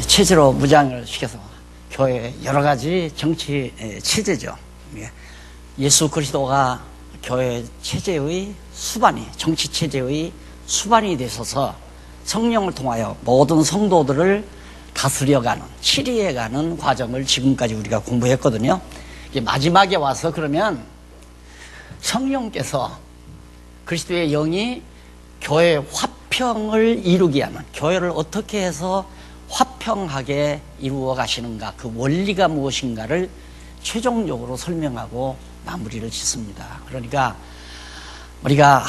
체제로 무장을 시켜서 교회 여러 가지 정치 체제죠. 예수 그리스도가 교회 체제의 수반이, 정치 체제의 수반이 되셔서 성령을 통하여 모든 성도들을 다스려가는, 치리해가는 과정을 지금까지 우리가 공부했거든요. 마지막에 와서 그러면 성령께서 그리스도의 영이 교회 화평을 이루게 하는, 교회를 어떻게 해서 화평하게 이루어 가시는가, 그 원리가 무엇인가를 최종적으로 설명하고 마무리를 짓습니다. 그러니까 우리가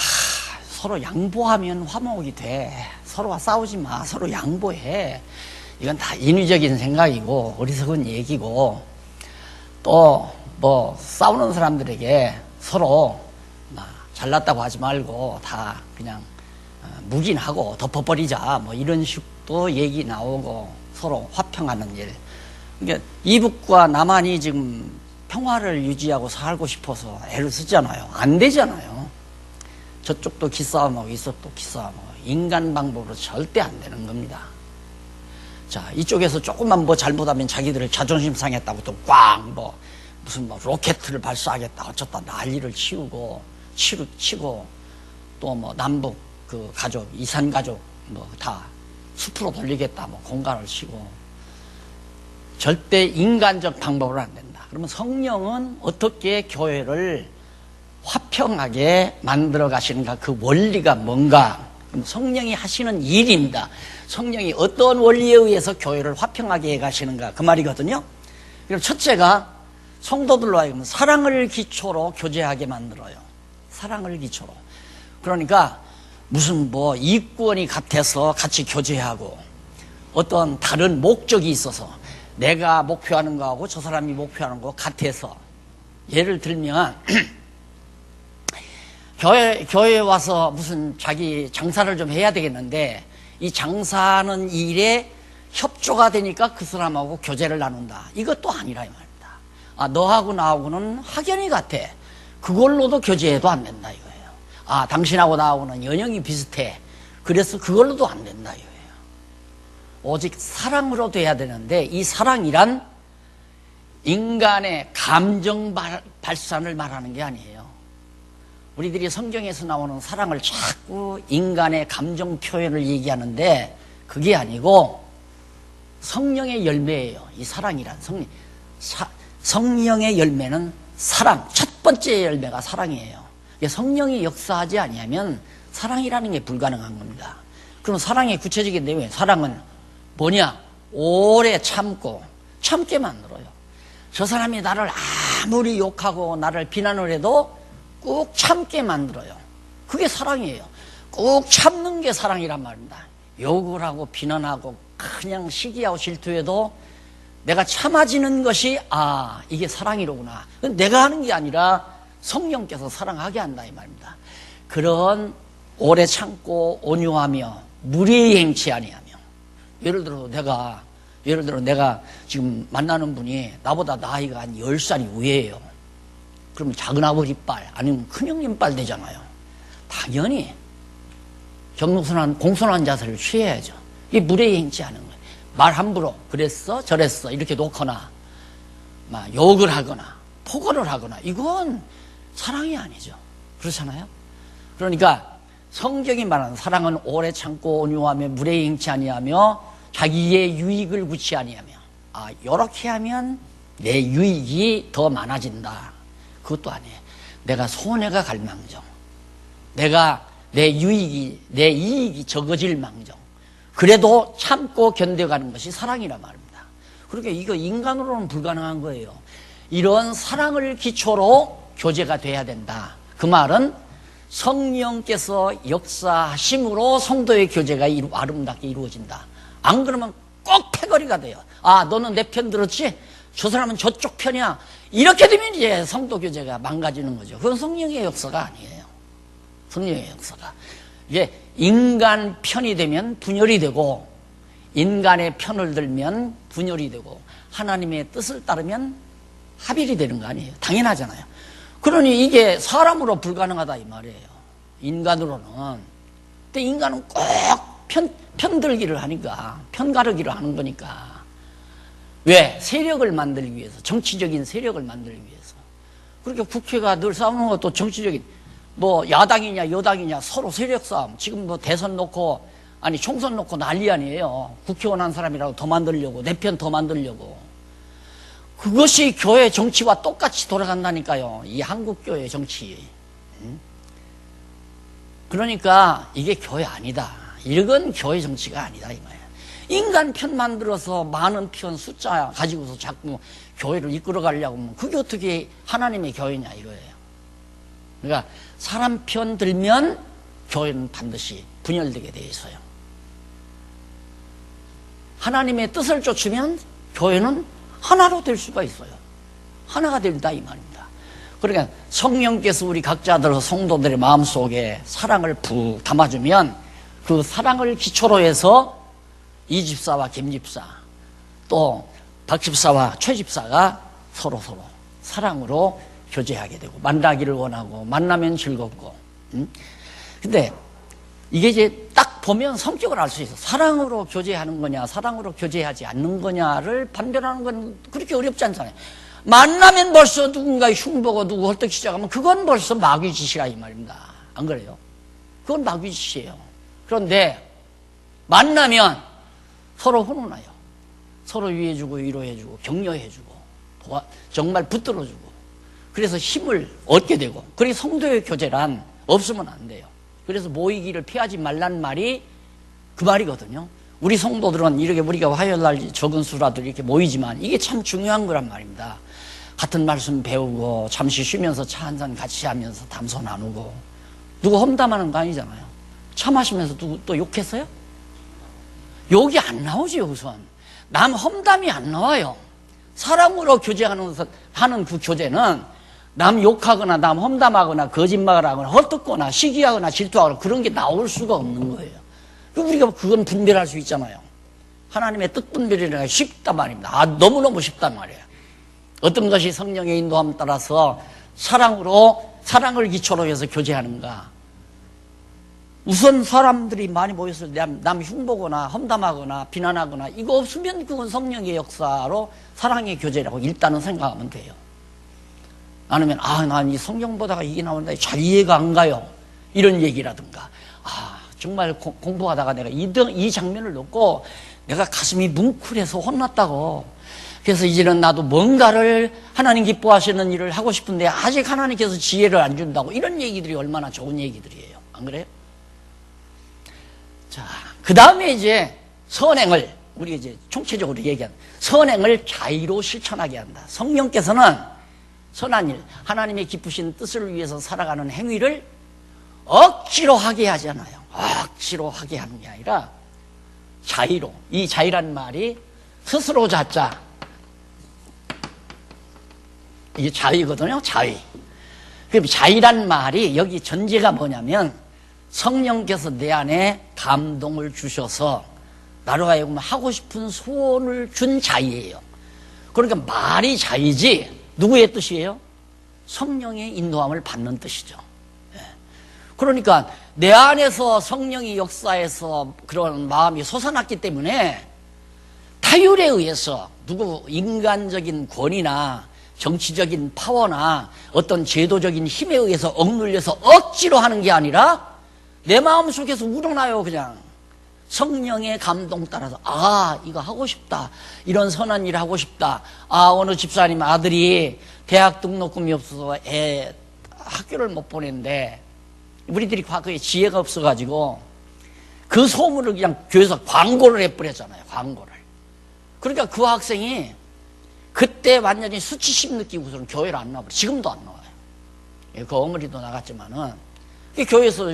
서로 양보하면 화목이 돼. 서로와 싸우지 마. 서로 양보해. 이건 다 인위적인 생각이고 어리석은 얘기고, 또 뭐 싸우는 사람들에게 서로 잘났다고 하지 말고 다 그냥 묵인하고 덮어버리자, 뭐 이런 식도 얘기 나오고, 서로 화평하는 일. 그러니까 이북과 남한이 지금 평화를 유지하고 살고 싶어서 애를 쓰잖아요. 안 되잖아요. 저쪽도 기싸움하고 이쪽도 기싸움하고. 인간 방법으로 절대 안 되는 겁니다. 자, 이쪽에서 조금만 뭐 잘못하면 자기들을 자존심 상했다고 또 꽝 무슨 로켓을 발사하겠다 어쩌다 난리를 치고 또 뭐 남북 그 가족, 이산 가족 뭐 다 숲으로 돌리겠다 뭐 공간을 치고. 절대 인간적 방법으로 안 된다. 그러면 성령은 어떻게 교회를 화평하게 만들어 가시는가, 그 원리가 뭔가. 그럼 성령이 하시는 일입니다. 성령이 어떤 원리에 의해서 교회를 화평하게 해 가시는가, 그 말이거든요. 그럼 첫째가 성도들로 하여금 사랑을 기초로 교제하게 만들어요. 사랑을 기초로. 그러니까 무슨 뭐 이익구원이 같아서 같이 교제하고, 어떤 다른 목적이 있어서 내가 목표하는 거하고 저 사람이 목표하는 거 같아서, 예를 들면 교회에 와서 무슨 자기 장사를 좀 해야 되겠는데, 이 장사하는 일에 협조가 되니까 그 사람하고 교제를 나눈다. 이것도 아니라 이 말입니다. 너하고 나하고는 확연히 같아. 그걸로도 교제해도 안 된다 이거예요. 당신하고 나하고는 연령이 비슷해. 그래서 그걸로도 안 된다 이거예요. 오직 사랑으로 돼야 되는데, 이 사랑이란 인간의 감정 발산을 말하는 게 아니에요. 우리들이 성경에서 나오는 사랑을 자꾸 인간의 감정 표현을 얘기하는데, 그게 아니고 성령의 열매예요. 이 사랑이란 성령의 열매는 사랑, 첫 번째 열매가 사랑이에요. 성령이 역사하지 아니하면 사랑이라는 게 불가능한 겁니다. 그럼 사랑의 구체적인 내용이, 사랑은 뭐냐? 오래 참게 만들어요. 저 사람이 나를 아무리 욕하고 나를 비난을 해도 꾹 참게 만들어요. 그게 사랑이에요. 꾹 참는 게 사랑이란 말입니다. 욕을 하고 비난하고 그냥 시기하고 질투해도 내가 참아지는 것이 이게 사랑이로구나. 내가 하는 게 아니라 성령께서 사랑하게 한다 이 말입니다. 그런 오래 참고 온유하며 무리에 행치 아니하며. 예를 들어 내가 지금 만나는 분이 나보다 나이가 한 10살이 위에요. 그러면 작은아버지 빨 아니면 큰형님 빨 되잖아요. 당연히 공손한 자세를 취해야죠. 이게 무례히 행치 않은 거예요. 말 함부로 그랬어 저랬어 이렇게 놓거나 막 욕을 하거나 폭언을 하거나, 이건 사랑이 아니죠. 그렇잖아요. 그러니까 성경이 말하는 사랑은 오래 참고 온유하며 무례히 행치 아니하며 자기의 유익을 구치 아니하며. 이렇게 하면 내 유익이 더 많아진다. 그것도 아니에요. 내가 손해가 갈 망정, 내 이익이 적어질 망정, 그래도 참고 견뎌가는 것이 사랑이란 말입니다. 그러니까 이거 인간으로는 불가능한 거예요. 이런 사랑을 기초로 교제가 돼야 된다. 그 말은 성령께서 역사하심으로 성도의 교제가 아름답게 이루어진다. 안 그러면 꼭 패거리가 돼요. 너는 내 편 들었지? 저 사람은 저쪽 편이야. 이렇게 되면 이제 성도 교제가 망가지는 거죠. 그건 성령의 역사가 아니에요. 성령의 역사가. 이게 인간 편이 되면 분열이 되고, 인간의 편을 들면 분열이 되고, 하나님의 뜻을 따르면 합일이 되는 거 아니에요. 당연하잖아요. 그러니 이게 사람으로 불가능하다 이 말이에요. 인간으로는. 근데 인간은 꼭 편들기를 하니까, 편가르기를 하는 거니까. 왜? 세력을 만들기 위해서, 정치적인 세력을 만들기 위해서. 그러니까 국회가 늘 싸우는 것도 정치적인, 뭐 야당이냐 여당이냐 서로 세력 싸움. 지금 뭐 대선 놓고, 아니 총선 놓고 난리 아니에요. 국회의원 한 사람이라고 더 만들려고, 내 편 더 만들려고. 그것이 교회 정치와 똑같이 돌아간다니까요. 이 한국교회 정치. 그러니까 이게 교회 아니다. 이건 교회 정치가 아니다 이 말이야. 인간 편 만들어서 많은 편 숫자 가지고서 자꾸 교회를 이끌어 가려고 하면 그게 어떻게 하나님의 교회냐 이거예요. 그러니까 사람 편 들면 교회는 반드시 분열되게 돼 있어요. 하나님의 뜻을 쫓으면 교회는 하나로 될 수가 있어요. 하나가 된다 이 말입니다. 그러니까 성령께서 우리 각자들 성도들의 마음속에 사랑을 푹 담아주면 그 사랑을 기초로 해서 이 집사와 김 집사 또 박 집사와 최 집사가 서로 사랑으로 교제하게 되고 만나기를 원하고 만나면 즐겁고. 근데 이게 이제 딱 보면 성격을 알 수 있어. 사랑으로 교제하는 거냐 사랑으로 교제하지 않는 거냐를 판별하는 건 그렇게 어렵지 않잖아요. 만나면 벌써 누군가의 흉보고 누구 헐떡 시작하면 그건 벌써 마귀짓이라 이 말입니다. 안 그래요? 그건 마귀짓이에요. 그런데 만나면 서로 훈훈해요. 서로 위해주고 위로해주고 격려해주고 정말 붙들어주고 그래서 힘을 얻게 되고. 그래서 성도의 교제란 없으면 안 돼요. 그래서 모이기를 피하지 말란 말이 그 말이거든요. 우리 성도들은 이렇게 우리가 화요일날 적은 수라도 이렇게 모이지만 이게 참 중요한 거란 말입니다. 같은 말씀 배우고 잠시 쉬면서 차 한잔 같이 하면서 담소 나누고. 누구 험담하는 거 아니잖아요. 차 마시면서 누구 또 욕했어요? 욕이 안 나오죠. 우선 남 험담이 안 나와요. 사랑으로 교제하는 그 교제는 남 욕하거나 남 험담하거나 거짓말하거나 헐뜯거나 시기하거나 질투하거나 그런 게 나올 수가 없는 거예요. 우리가 그건 분별할 수 있잖아요. 하나님의 뜻 분별이라는 게 쉽단 말입니다. 너무너무 쉽단 말이에요. 어떤 것이 성령의 인도함 따라서 사랑을 기초로 해서 교제하는가. 우선 사람들이 많이 모여서 남 흉보거나 험담하거나 비난하거나 이거 없으면 그건 성령의 역사로 사랑의 교제라고 일단은 생각하면 돼요. 아니면 난 이 성경 보다가 이게 나오는데 잘 이해가 안 가요. 이런 얘기라든가 정말 공부하다가 내가 이 장면을 놓고 내가 가슴이 뭉클해서 혼났다고. 그래서 이제는 나도 뭔가를 하나님 기뻐하시는 일을 하고 싶은데 아직 하나님께서 지혜를 안 준다고. 이런 얘기들이 얼마나 좋은 얘기들이에요. 안 그래요? 자, 그 다음에 이제 선행을 우리가 이제 총체적으로 얘기한 선행을 자의로 실천하게 한다. 성령께서는 선한 일, 하나님의 기쁘신 뜻을 위해서 살아가는 행위를 억지로 하게 하지 않아요. 억지로 하게 하는 게 아니라 자의로. 이 자의란 말이 스스로 자자. 이게 자의거든요. 자의. 그럼 자의란 말이 여기 전제가 뭐냐면 성령께서 내 안에 감동을 주셔서 나로 하여금 하고 싶은 소원을 준 자의예요. 그러니까 말이 자의지 누구의 뜻이에요? 성령의 인도함을 받는 뜻이죠. 그러니까 내 안에서 성령이 역사해서 그런 마음이 솟아났기 때문에 타율에 의해서 누구 인간적인 권위나 정치적인 파워나 어떤 제도적인 힘에 의해서 억눌려서 억지로 하는 게 아니라 내 마음속에서 우러나요. 그냥 성령의 감동 따라서 이거 하고 싶다. 이런 선한 일 하고 싶다. 어느 집사님 아들이 대학 등록금이 없어서 학교를 못 보냈는데 우리들이 과거에 지혜가 없어가지고 그 소문을 그냥 교회에서 광고를 해버렸잖아요. 광고를. 그러니까 그 학생이 그때 완전히 수치심 느끼고서는 교회를 안 나와버려. 지금도 안 나와요. 그 어머니도 나갔지만은 교회에서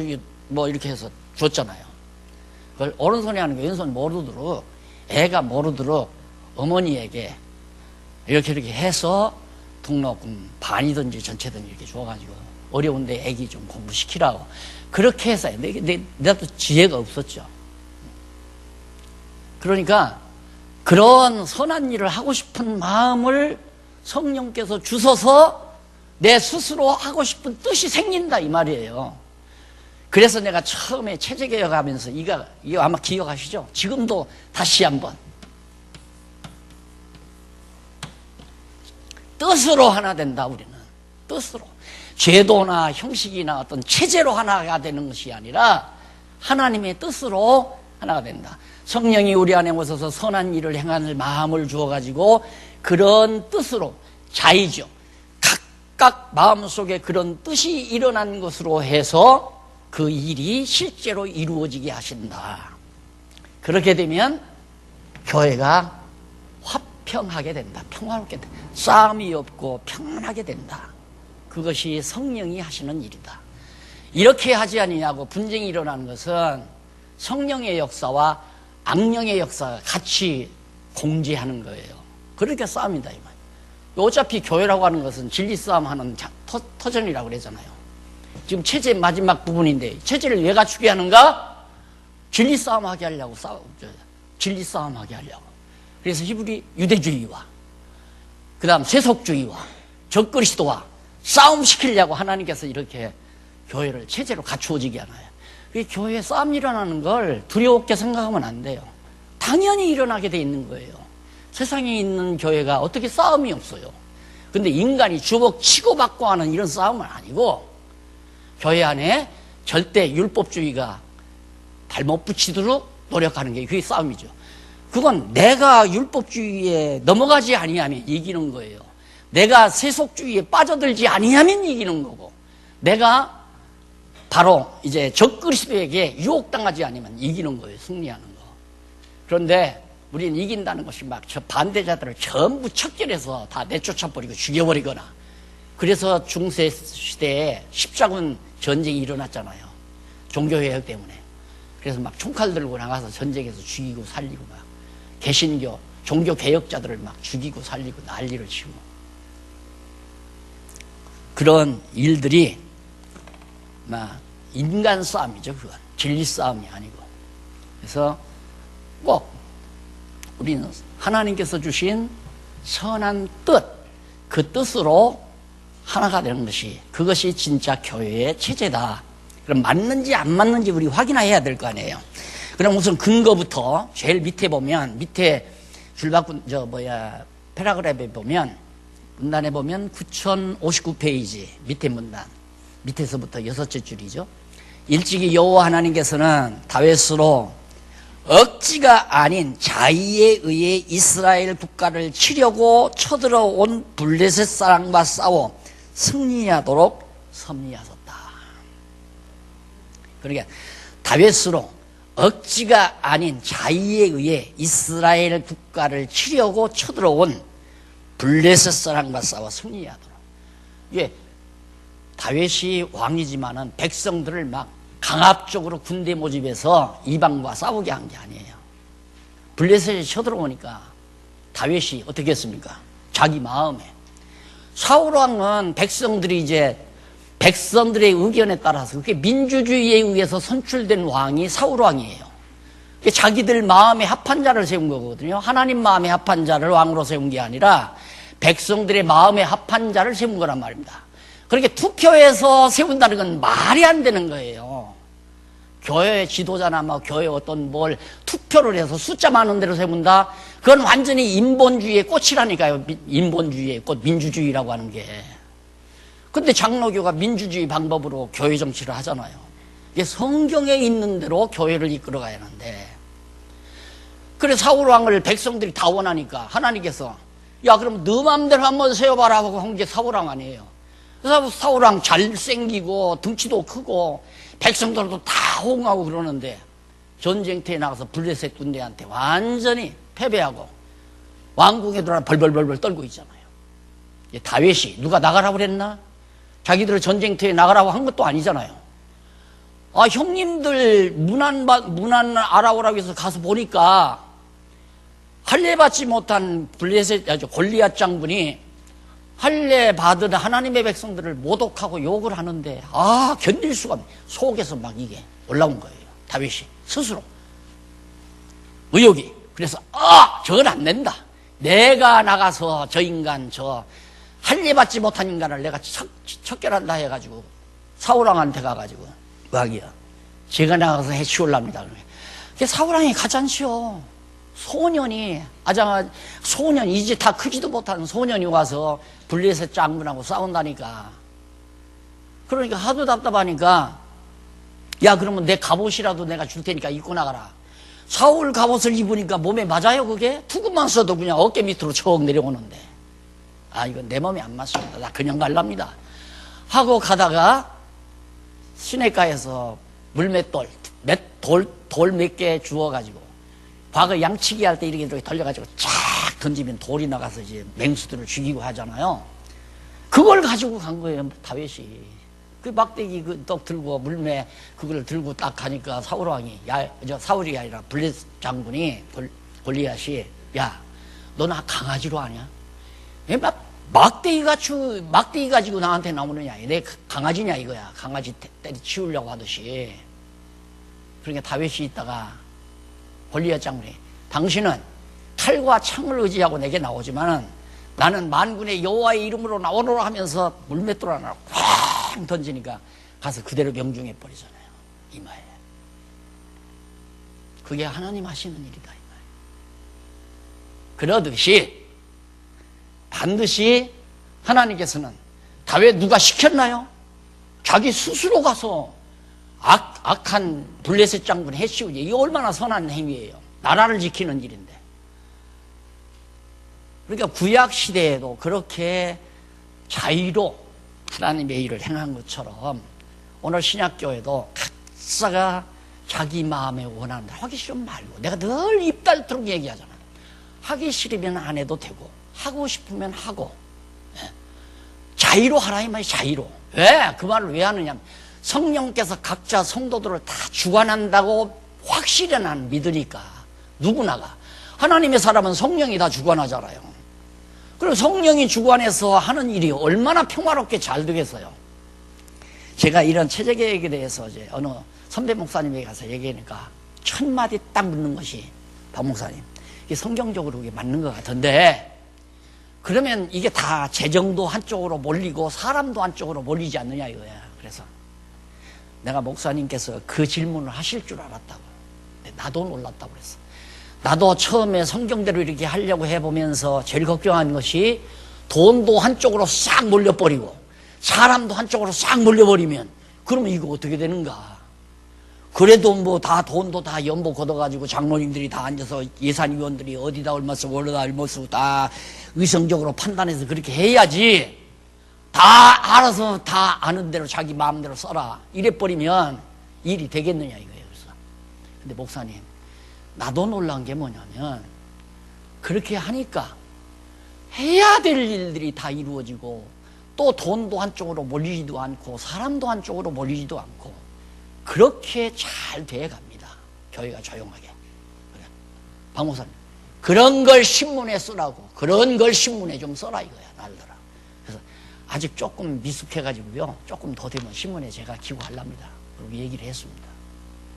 뭐 이렇게 해서 줬잖아요. 그걸 오른손이 하는 게 왼손 모르도록 애가 모르도록 어머니에게 이렇게 해서 등록금 반이든지 전체든지 이렇게 줘가지고 어려운데 애기 좀 공부시키라고 그렇게 해서 내도 지혜가 없었죠. 그러니까 그런 선한 일을 하고 싶은 마음을 성령께서 주셔서 내 스스로 하고 싶은 뜻이 생긴다 이 말이에요. 그래서 내가 처음에 체제개혁하면서 이거 아마 기억하시죠? 지금도 다시 한번 뜻으로 하나 된다. 우리는 뜻으로, 제도나 형식이나 어떤 체제로 하나가 되는 것이 아니라 하나님의 뜻으로 하나가 된다. 성령이 우리 안에 오셔서 선한 일을 행하는 마음을 주어가지고 그런 뜻으로, 자의죠, 각각 마음속에 그런 뜻이 일어난 것으로 해서 그 일이 실제로 이루어지게 하신다. 그렇게 되면 교회가 화평하게 된다. 평화롭게 된다. 싸움이 없고 평안하게 된다. 그것이 성령이 하시는 일이다. 이렇게 하지 아니냐고 분쟁이 일어나는 것은 성령의 역사와 악령의 역사가 같이 공지하는 거예요. 그렇게 싸움이다 이 말. 어차피 교회라고 하는 것은 진리 싸움하는 터전이라고 그러잖아요. 지금 체제 마지막 부분인데 체제를 왜 갖추게 하는가? 진리 싸움하게 하려고 진리 싸움하게 하려고. 그래서 히브리 유대주의와 그 다음 세속주의와 적그리스도와 싸움시키려고 하나님께서 이렇게 교회를 체제로 갖추어지게 하나요? 교회에 싸움 일어나는 걸 두려웠게 생각하면 안 돼요. 당연히 일어나게 돼 있는 거예요. 세상에 있는 교회가 어떻게 싸움이 없어요. 근데 인간이 주먹 치고받고 하는 이런 싸움은 아니고, 교회 안에 절대 율법주의가 발못 붙이도록 노력하는 게 그게 싸움이죠. 그건 내가 율법주의에 넘어가지 아니하면 이기는 거예요. 내가 세속주의에 빠져들지 아니하면 이기는 거고, 내가 바로 이제 적그리스도에게 유혹당하지 않으면 이기는 거예요. 승리하는 거. 그런데 우리는 이긴다는 것이 막 저 반대자들을 전부 척결해서 다 내쫓아버리고 죽여버리거나, 그래서 중세시대에 십자군 전쟁이 일어났잖아요. 종교개혁 때문에. 그래서 막 총칼 들고 나가서 전쟁에서 죽이고 살리고, 막 개신교 종교개혁자들을 막 죽이고 살리고 난리를 치고, 그런 일들이 막 인간 싸움이죠. 그건 진리 싸움이 아니고. 그래서 꼭 우리는 하나님께서 주신 선한 뜻, 그 뜻으로 하나가 되는 것이, 그것이 진짜 교회의 체제다. 그럼 맞는지 안 맞는지 우리 확인해야 될 거 아니에요. 그럼 우선 근거부터 제일 밑에 보면, 밑에 줄바꾼 패러그래프에 보면, 문단에 보면 9059페이지 밑에 문단, 밑에서부터 6째 줄이죠. 일찍이 여호와 하나님께서는 다윗으로 억지가 아닌 자의에 의해 이스라엘 국가를 치려고 쳐들어온 블레셋 사람과 싸워 승리하도록 섭리하셨다. 그러니까 다윗으로 억지가 아닌 자의에 의해 이스라엘 국가를 치려고 쳐들어온 블레셋 사람과 싸워 승리하도록. 이게 다윗이 왕이지만은 백성들을 막 강압적으로 군대 모집해서 이방과 싸우게 한 게 아니에요. 블레셋이 쳐들어오니까 다윗이 어떻게 했습니까? 자기 마음에. 사울 왕은 백성들이 이제 백성들의 의견에 따라서, 그게 민주주의에 의해서 선출된 왕이 사울 왕이에요. 자기들 마음에 합한 자를 세운 거거든요. 하나님 마음에 합한 자를 왕으로 세운 게 아니라 백성들의 마음에 합한 자를 세운 거란 말입니다. 그렇게 투표해서 세운다는 건 말이 안 되는 거예요. 교회 지도자나 뭐 교회 어떤 뭘 투표를 해서 숫자 많은 대로 세운다? 그건 완전히 인본주의의 꽃이라니까요. 인본주의의 꽃, 민주주의라고 하는 게. 근데 장로교가 민주주의 방법으로 교회 정치를 하잖아요. 이게 성경에 있는 대로 교회를 이끌어가야 하는데, 그래 사울왕을 백성들이 다 원하니까 하나님께서 야 그럼 너 맘대로 한번 세워봐라 하고 한 게 사울왕 아니에요. 그래서 사울왕 잘생기고 덩치도 크고 백성들도 다 호응하고 그러는데 전쟁터에 나가서 블레셋 군대한테 완전히 패배하고 왕궁에 들어와 벌벌벌벌 떨고 있잖아요. 다윗이 누가 나가라고 그랬나? 자기들을 전쟁터에 나가라고 한 것도 아니잖아요. 아, 형님들 문안 알아오라고 해서 가서 보니까 할례 받지 못한 골리앗 장군이 할례 받은 하나님의 백성들을 모독하고 욕을 하는데, 아, 견딜 수가 없네. 속에서 막 이게 올라온 거예요. 다윗이 스스로. 의욕이. 그래서, 저건 안 된다. 내가 나가서 저 인간, 저 할례 받지 못한 인간을 내가 척결한다 해가지고 사울왕한테 가가지고, 왕이야, 제가 나가서 해치우랍니다. 그게 사우랑이 가잖지요. 소년이, 소년, 이제 다 크지도 못한 소년이 와서 블레셋 장군하고 싸운다니까. 그러니까 하도 답답하니까, 야, 그러면 내 갑옷이라도 내가 줄 테니까 입고 나가라. 사울 갑옷을 입으니까 몸에 맞아요, 그게? 투구만 써도 그냥 어깨 밑으로 척 내려오는데. 아, 이건 내 몸에 안 맞습니다. 나 그냥 갈랍니다. 하고 가다가 시내가에서 물맷돌, 돌 몇 개 주워가지고, 과거 양치기 할 때 이렇게 돌려가지고 쫙 던지면 돌이 나가서 이제 맹수들을 죽이고 하잖아요. 그걸 가지고 간 거예요, 다윗이. 그 막대기 떡 들고 물매 그걸 들고 딱 가니까 사울왕이, 사울이 아니라 블레셋 장군이, 골리앗이, 야, 너 나 강아지로 아냐? 막대기 가지고 나한테 나오느냐? 내 강아지냐 이거야. 강아지 때려치우려고 하듯이. 그러니까 다윗이 있다가 골리앗 장군이, 당신은 칼과 창을 의지하고 내게 나오지만은 나는 만군의 여호와의 이름으로 나오노라 하면서 물맷돌 하나를 쾅 던지니까 가서 그대로 명중해 버리잖아요. 이마에. 그게 하나님 하시는 일이다 이 말. 그러듯이 반드시 하나님께서는, 다윗 누가 시켰나요? 자기 스스로 가서 악한 블레셋 장군 해치우지. 이게 얼마나 선한 행위예요. 나라를 지키는 일인데. 그러니까 구약 시대에도 그렇게 자의로 하나님의 일을 행한 것처럼 오늘 신약교회도 각자가 자기 마음에 원하는 대로 하기 싫으면 말고, 내가 늘 입 닳도록 얘기하잖아요. 하기 싫으면 안 해도 되고 하고 싶으면 하고, 자의로 하라 이 말이. 자의로. 왜? 그 말을 왜 하느냐, 성령께서 각자 성도들을 다 주관한다고 확실히 난 믿으니까. 누구나가. 하나님의 사람은 성령이 다 주관하잖아요. 그리고 성령이 주관해서 하는 일이 얼마나 평화롭게 잘 되겠어요. 제가 이런 체제개혁에 대해서 이제 어느 선배 목사님에게 가서 얘기하니까 첫 마디 딱 묻는 것이, 박 목사님, 이게 성경적으로 이게 맞는 것 같은데, 그러면 이게 다 재정도 한쪽으로 몰리고 사람도 한쪽으로 몰리지 않느냐 이거야. 그래서 내가 목사님께서 그 질문을 하실 줄 알았다고. 나도 놀랐다고 그랬어. 나도 처음에 성경대로 이렇게 하려고 해보면서 제일 걱정한 것이, 돈도 한쪽으로 싹 몰려버리고 사람도 한쪽으로 싹 몰려버리면 그러면 이거 어떻게 되는가. 그래도 뭐 다 돈도 다 연보 걷어가지고 장로님들이 다 앉아서, 예산위원들이 어디다 얼마 쓰고 어디다 얼마 쓰고 다 의성적으로 판단해서 그렇게 해야지, 다 알아서 다 아는 대로 자기 마음대로 써라 이래버리면 일이 되겠느냐 이거예요. 그래서 근데 목사님, 나도 놀란 게 뭐냐면, 그렇게 하니까 해야 될 일들이 다 이루어지고 또 돈도 한쪽으로 몰리지도 않고 사람도 한쪽으로 몰리지도 않고 그렇게 잘 돼갑니다. 교회가 조용하게. 그래. 박 목사님, 그런 걸 신문에 쓰라고, 그런 걸 신문에 좀 써라 이거야, 날더라. 그래서 아직 조금 미숙해가지고요, 조금 더 되면 신문에 제가 기고하랍니다. 그리고 얘기를 했습니다.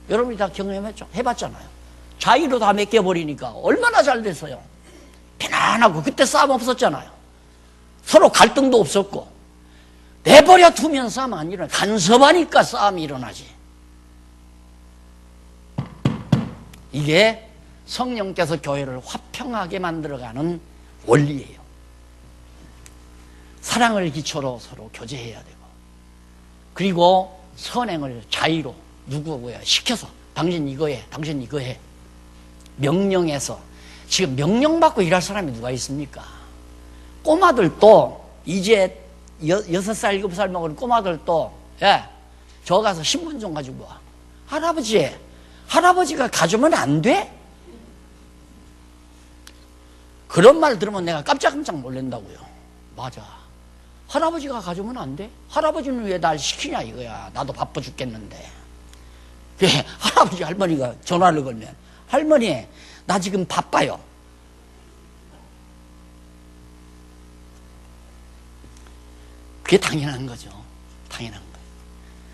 여러분이 다 경험했죠? 해봤잖아요. 자의로 다 맡겨버리니까 얼마나 잘 됐어요. 편안하고. 그때 싸움 없었잖아요. 서로 갈등도 없었고. 내버려 두면 싸움 안 일어나. 간섭하니까 싸움이 일어나지. 이게 성령께서 교회를 화평하게 만들어가는 원리예요. 사랑을 기초로 서로 교제해야 되고, 그리고 선행을 자의로 누구야 시켜서, 당신 이거 해, 당신 이거 해. 명령해서. 지금 명령받고 일할 사람이 누가 있습니까? 꼬마들도 이제 6살, 7살 먹은 꼬마들도, 야, 저 가서 신문 좀 가지고 와. 할아버지가 가져오면 안 돼? 그런 말 들으면 내가 깜짝깜짝 놀란다고요. 맞아. 할아버지가 가져오면 안 돼? 할아버지는 왜 날 시키냐 이거야. 나도 바빠 죽겠는데. 할아버지, 할머니가 전화를 걸면, 할머니, 나 지금 바빠요. 그게 당연한 거죠. 당연한 거예요.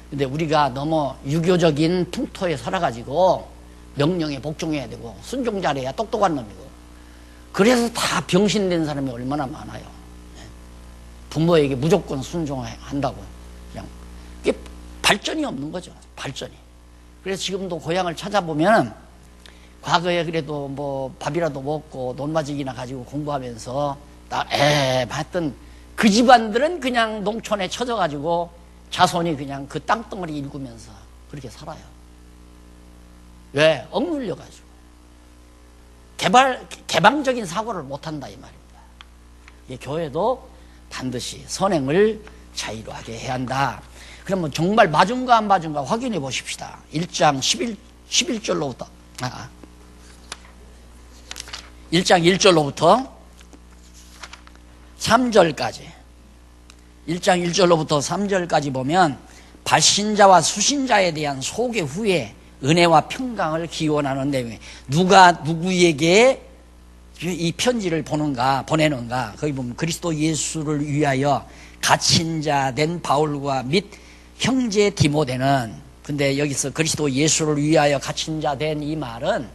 근데 우리가 너무 유교적인 풍토에 살아가지고 명령에 복종해야 되고 순종 잘해야 똑똑한 놈이고, 그래서 다 병신된 사람이 얼마나 많아요. 부모에게 무조건 순종한다고. 그냥 그게 발전이 없는 거죠. 발전이. 그래서 지금도 고향을 찾아보면 과거에 그래도 뭐 밥이라도 먹고 논마지기나 가지고 공부하면서 했던 그 집안들은 그냥 농촌에 쳐져가지고 자손이 그냥 그 땅덩어리 일구면서 그렇게 살아요. 왜? 억눌려가지고. 개방적인 사고를 못한다 이 말입니다. 이 교회도 반드시 선행을 자유하게 해야 한다. 그러면 정말 맞은가 안 맞은가 확인해 보십시다. 1장 11절로부터 1장 1절로부터 3절까지 1장 1절로부터 3절까지 보면 발신자와 수신자에 대한 소개 후에 은혜와 평강을 기원하는 내용에 누가 누구에게 이 편지를 보내는가 거기 보면 그리스도 예수를 위하여 갇힌 자 된 바울과 및 형제 디모데는, 근데 여기서 그리스도 예수를 위하여 갇힌 자 된 이 말은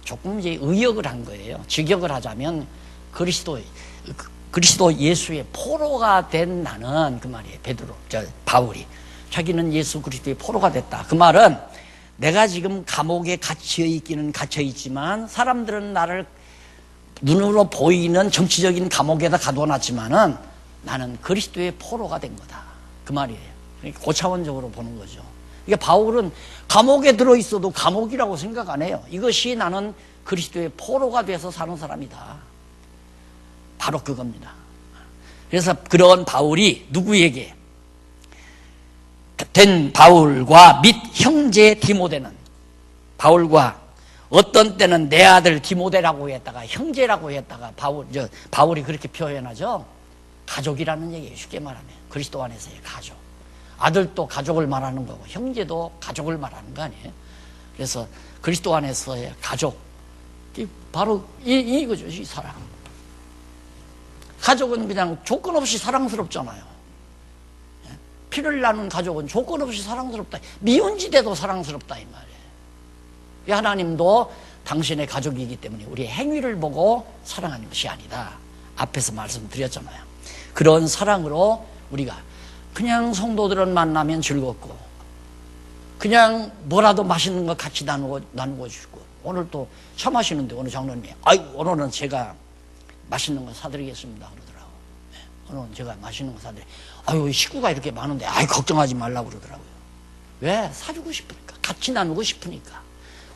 조금 이제 의역을 한 거예요. 직역을 하자면 그리스도 예수의 포로가 된 나는, 그 말이에요. 바울이 자기는 예수 그리스도의 포로가 됐다. 그 말은 내가 지금 감옥에 갇혀 있기는 갇혀 있지만 사람들은 나를 눈으로 보이는 정치적인 감옥에다 가둬놨지만은 나는 그리스도의 포로가 된 거다. 그 말이에요. 그러니까 고차원적으로 보는 거죠. 그러니까 바울은 감옥에 들어있어도 감옥이라고 생각 안 해요. 이것이 나는 그리스도의 포로가 돼서 사는 사람이다. 바로 그겁니다. 그래서 그런 바울이 누구에게 된 바울과 및 형제 디모데는, 바울과 어떤 때는 내 아들 디모데라고 했다가 형제라고 했다가 바울이 그렇게 표현하죠. 가족이라는 얘기예요. 쉽게 말하면 그리스도 안에서의 가족. 아들도 가족을 말하는 거고 형제도 가족을 말하는 거 아니에요. 그래서 그리스도 안에서의 가족, 바로 이거죠. 이 사랑. 가족은 그냥 조건 없이 사랑스럽잖아요. 피를 나눈 가족은 조건 없이 사랑스럽다. 미운지대도 사랑스럽다 이 말이에요. 하나님도 당신의 가족이기 때문에 우리의 행위를 보고 사랑하는 것이 아니다. 앞에서 말씀드렸잖아요. 그런 사랑으로 우리가 그냥 성도들은 만나면 즐겁고 그냥 뭐라도 맛있는 거 같이 나누고 주고, 오늘 또 차 마시는데 어느 장로님이 오늘은 제가 맛있는 거 사드리겠습니다 그러더라고요. 오늘은 제가 맛있는 거 사드려요. 식구가 이렇게 많은데 걱정하지 말라고 그러더라고요. 왜? 사주고 싶으니까, 같이 나누고 싶으니까.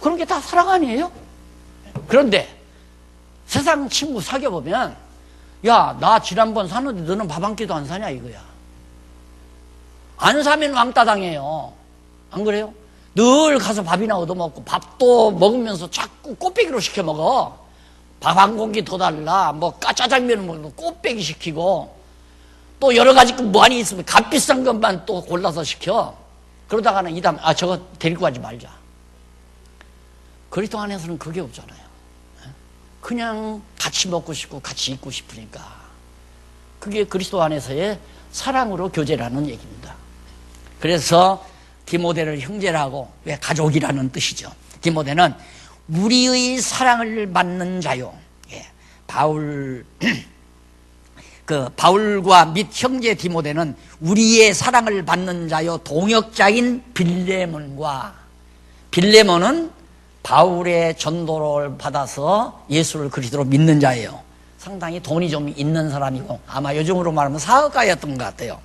그런 게 다 사랑 아니에요? 그런데 세상 친구 사귀어보면 야, 나 지난번 사는데 너는 밥 한 끼도 안 사냐 이거야. 안 사면 왕따 당해요. 안 그래요? 늘 가서 밥이나 얻어먹고 밥도 먹으면서 자꾸 꽃배기로 시켜 먹어. 밥 한 공기 더 달라. 뭐 짜장면을 먹으면 꽃배기 시키고, 또 여러 가지 많이 있으면 값비싼 것만 또 골라서 시켜. 그러다가는 저거 데리고 가지 말자. 그리스도 안에서는 그게 없잖아요. 그냥 같이 먹고 싶고 같이 있고 싶으니까. 그게 그리스도 안에서의 사랑으로 교제라는 얘기입니다. 그래서 디모데를 형제라고, 왜 가족이라는 뜻이죠. 디모데는 우리의 사랑을 받는 자요. 바울과 및 형제 디모데는 우리의 사랑을 받는 자요 동역자인 빌레몬은 바울의 전도를 받아서 예수를 그리스도로 믿는 자예요. 상당히 돈이 좀 있는 사람이고 아마 요즘으로 말하면 사업가였던 것 같아요.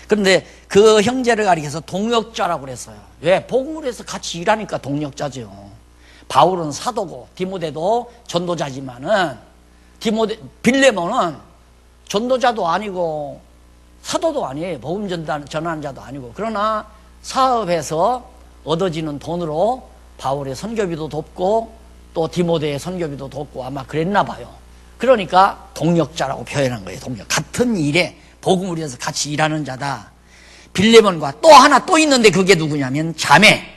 그런데 그 형제를 가리켜서 동역자라고 그랬어요. 왜? 복음을 해서 같이 일하니까 동역자죠. 바울은 사도고 디모데도 전도자지만은 빌레몬은 전도자도 아니고 사도도 아니에요. 복음 전하는 자도 아니고. 그러나 사업에서 얻어지는 돈으로 바울의 선교비도 돕고 또 디모데의 선교비도 돕고 아마 그랬나 봐요. 그러니까 동역자라고 표현한 거예요. 같은 일에 복음을 위해서 같이 일하는 자다. 빌레몬과 또 하나 또 있는데 그게 누구냐면 자매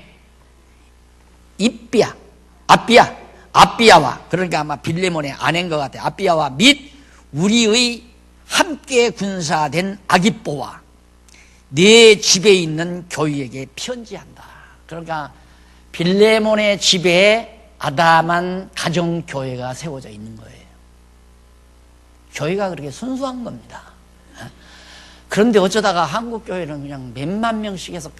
아비야와, 그러니까 아마 빌레몬의 아내인 것 같아요. 아비야와 및 우리의 함께 군사된 아기뽀와 네 집에 있는 교회에게 편지한다. 그러니까 빌레몬의 집에 아담한 가정교회가 세워져 있는 거예요. 교회가 그렇게 순수한 겁니다. 그런데 어쩌다가 한국교회는 그냥 몇만 명씩 해서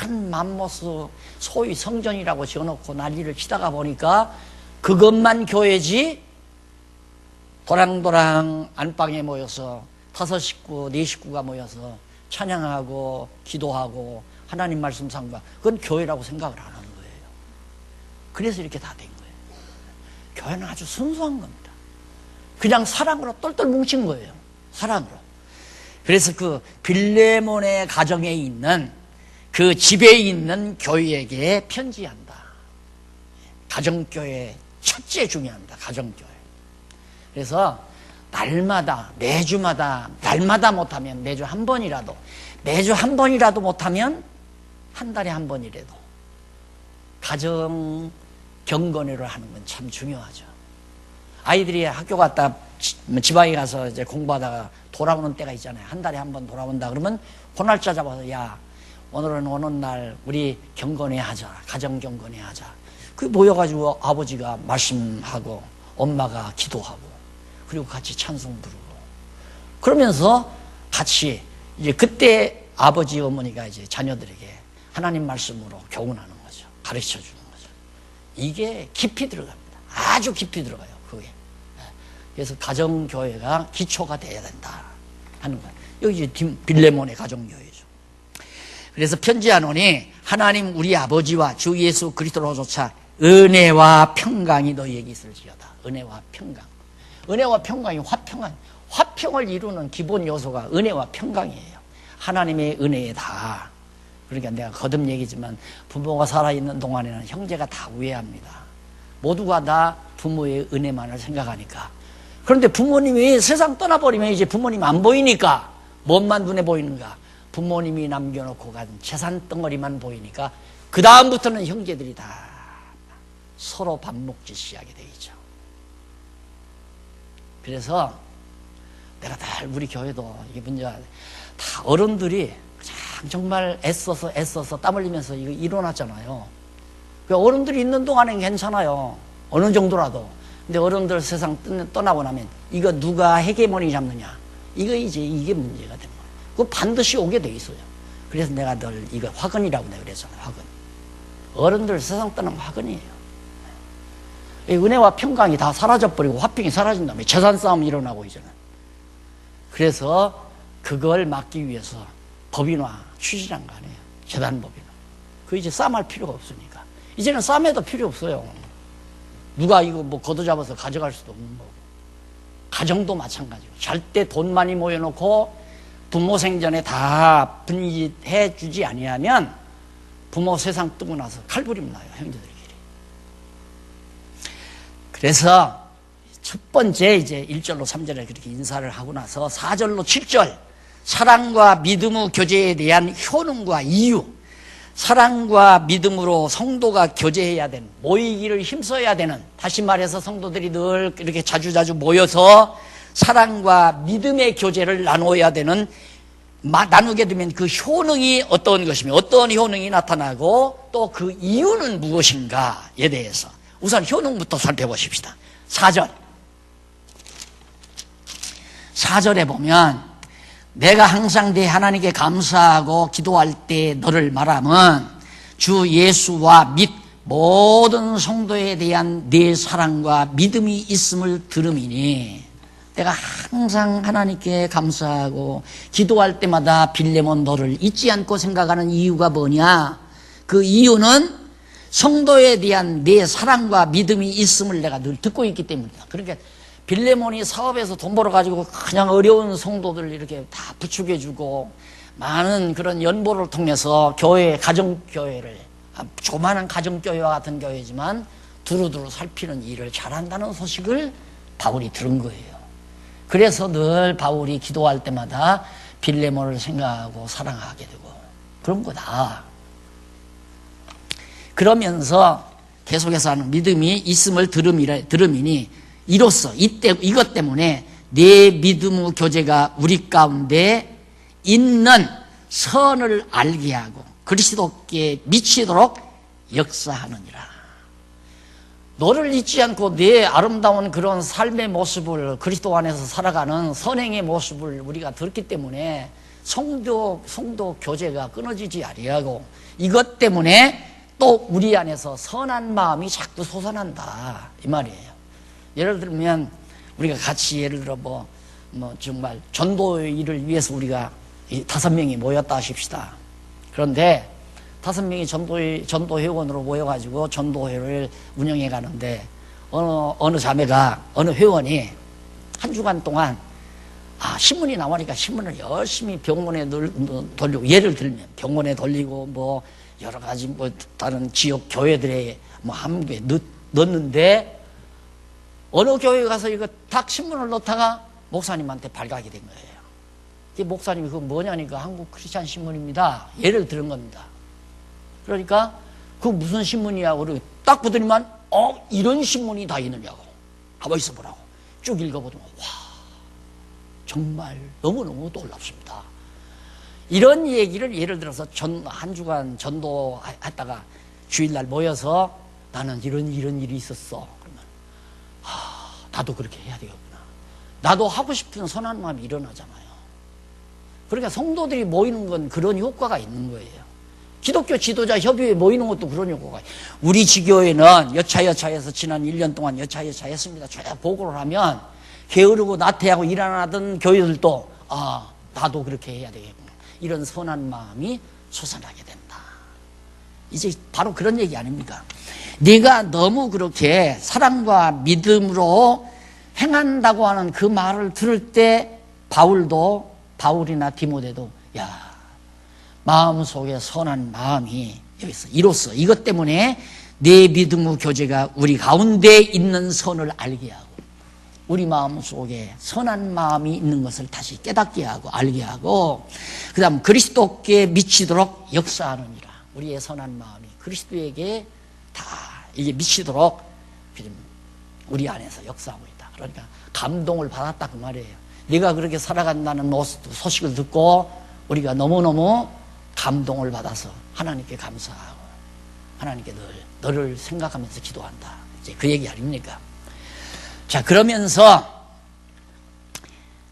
큰 맘모스 소위 성전이라고 지어놓고 난리를 치다가 보니까 그것만 교회지, 도랑도랑 안방에 모여서 5식구, 4식구가 모여서 찬양하고 기도하고 하나님 말씀 상과, 그건 교회라고 생각을 안 하는 거예요. 그래서 이렇게 다 된 거예요. 교회는 아주 순수한 겁니다. 그냥 사랑으로 똘똘 뭉친 거예요. 사랑으로. 그래서 그 빌레몬의 가정에 있는, 그 집에 있는 교회에게 편지한다. 가정교회 첫째 중요합니다. 가정교회. 그래서 날마다, 매주마다, 날마다 못하면 매주 한 번이라도, 매주 한 번이라도 못하면 한 달에 한 번이라도 가정 경건회를 하는 건 참 중요하죠. 아이들이 학교 갔다 지방에 가서 이제 공부하다가 돌아오는 때가 있잖아요. 한 달에 한 번 돌아온다 그러면 그 날짜 잡아서, 야, 오늘은 오는 날 우리 경건회 하자. 가정 경건회 하자. 그 모여가지고 아버지가 말씀하고 엄마가 기도하고 그리고 같이 찬송 부르고 그러면서 같이 이제 그때 아버지 어머니가 이제 자녀들에게 하나님 말씀으로 교훈하는 거죠. 가르쳐 주는 거죠. 이게 깊이 들어갑니다. 아주 깊이 들어가요. 그게. 그래서 가정교회가 기초가 돼야 된다 하는 거예요. 여기 이제 빌레몬의 가정교회죠. 그래서 편지하노니 하나님 우리 아버지와 주 예수 그리스도로조차 은혜와 평강이 너희에게 있을지어다. 은혜와 평강. 은혜와 평강이 화평을 이루는 기본 요소가 은혜와 평강이에요. 하나님의 은혜다. 그러니까 내가 거듭 얘기지만 부모가 살아있는 동안에는 형제가 다 우애합니다. 모두가 다 부모의 은혜만을 생각하니까. 그런데 부모님이 세상 떠나버리면 이제 부모님 안 보이니까 뭔만 눈에 보이는가? 부모님이 남겨놓고 간 재산 덩어리만 보이니까 그 다음부터는 형제들이 다 서로 밥 먹기 시작이 되죠. 그래서 내가 다 우리 교회도 이게 문제가 다 어른들이 정말 애써서 땀 흘리면서 이거 이뤄놨잖아요. 그 어른들이 있는 동안엔 괜찮아요. 어느 정도라도. 근데 어른들 세상 떠나고 나면 이거 누가 헤게모니 잡느냐? 이게 문제가 되는 거예요. 그거 반드시 오게 돼 있어요. 그래서 내가 늘 이거 화근이라고 내가 그랬잖아요. 화근. 어른들 세상 떠나면 화근이에요. 이 은혜와 평강이 다 사라져버리고 화평이 사라진 다음에 재산 싸움이 일어나고 있잖아요. 그래서 그걸 막기 위해서 법인화 추진한 거 아니에요. 재단 법인화. 그 이제 싸움할 필요가 없으니까. 이제는 싸움해도 필요 없어요. 누가 이거 뭐 걷어잡아서 가져갈 수도 없는 거고. 가정도 마찬가지고. 잘 때 돈 많이 모여놓고 부모 생전에 다 분리해 주지 아니하면 부모 세상 뜨고 나서 칼부림 나요. 형제들끼리. 그래서 첫 번째 이제 1절로 3절에 그렇게 인사를 하고 나서 4절로 7절 사랑과 믿음의 교제에 대한 효능과 이유, 사랑과 믿음으로 성도가 교제해야 되는, 모이기를 힘써야 되는, 다시 말해서 성도들이 늘 이렇게 자주자주 모여서 사랑과 믿음의 교제를 나눠야 되는, 나누게 되면 그 효능이 어떤 것이며 어떤 효능이 나타나고 또 그 이유는 무엇인가에 대해서 우선 효능부터 살펴보십시다. 4절에 보면 내가 항상 내 하나님께 감사하고 기도할 때 너를 말함은 주 예수와 및 모든 성도에 대한 내 사랑과 믿음이 있음을 들음이니, 내가 항상 하나님께 감사하고 기도할 때마다 빌레몬 너를 잊지 않고 생각하는 이유가 뭐냐? 그 이유는 성도에 대한 내 사랑과 믿음이 있음을 내가 늘 듣고 있기 때문이다. 그러니까 빌레몬이 사업에서 돈 벌어가지고 그냥 어려운 성도들 이렇게 다 부축해주고 많은 그런 연보를 통해서 교회, 가정교회를, 조만한 가정교회와 같은 교회지만 두루두루 살피는 일을 잘한다는 소식을 바울이 들은 거예요. 그래서 늘 바울이 기도할 때마다 빌레몬을 생각하고 사랑하게 되고 그런 거다. 그러면서 계속해서 하는 믿음이 있음을 들음이니 이로써 이것 때문에 내 믿음의 교제가 우리 가운데 있는 선을 알게 하고 그리스도께 미치도록 역사하느니라. 너를 잊지 않고 내 아름다운 그런 삶의 모습을, 그리스도 안에서 살아가는 선행의 모습을 우리가 들었기 때문에 성도 교제가 끊어지지 아니하고 이것 때문에 또 우리 안에서 선한 마음이 자꾸 솟아난다 이 말이에요. 예를 들면 우리가 같이 예를 들어 뭐 정말 전도 일을 위해서 우리가 5명이 모였다 하십시다. 그런데 5명이 전도 회원으로 모여가지고 전도회를 운영해 가는데 어느 자매가 어느 회원이 한 주간 동안 신문이 나오니까 신문을 열심히 병원에 돌리고, 예를 들면 병원에 돌리고 뭐 여러 가지 뭐 다른 지역 교회들에 뭐 함께 넣었는데 어느 교회 가서 이거 딱 신문을 넣다가 목사님한테 발각이 된 거예요. 이 목사님이 그거 뭐냐니까 한국 크리스찬 신문입니다. 예를 들은 겁니다. 그러니까 그 무슨 신문이야? 그러고 딱 보더니만 이런 신문이 다 있느냐고. 가만히 있어 보라고. 쭉 읽어보더니 와 정말 너무너무 놀랍습니다. 이런 얘기를 예를 들어서 한 주간 전도했다가 주일날 모여서 나는 이런 일이 있었어. 그러면 나도 그렇게 해야 되겠구나. 나도 하고 싶은 선한 마음이 일어나잖아요. 그러니까 성도들이 모이는 건 그런 효과가 있는 거예요. 기독교 지도자 협의회 모이는 것도 그런 효과가 있어요. 우리 지교회는 여차여차해서 지난 1년 동안 여차여차했습니다. 저야 보고를 하면 게으르고 나태하고 일 안 하던 교회들도 나도 그렇게 해야 되겠구나. 이런 선한 마음이 솟아나게 된다. 이제 바로 그런 얘기 아닙니까? 네가 너무 그렇게 사랑과 믿음으로 행한다고 하는 그 말을 들을 때 바울이나 디모데도 마음속에 선한 마음이 여기서 이로써 이것 때문에 내 믿음의 교제가 우리 가운데 있는 선을 알게 하고 우리 마음속에 선한 마음이 있는 것을 다시 깨닫게 하고 알게 하고 그 다음 그리스도께 미치도록 역사하느니라. 우리의 선한 마음이 그리스도에게 다 이게 미치도록 우리 안에서 역사하고 있다. 그러니까 감동을 받았다 그 말이에요. 네가 그렇게 살아간다는 소식을 듣고 우리가 너무너무 감동을 받아서 하나님께 감사하고 하나님께 너를 생각하면서 기도한다. 이제 그 얘기 아닙니까? 자, 그러면서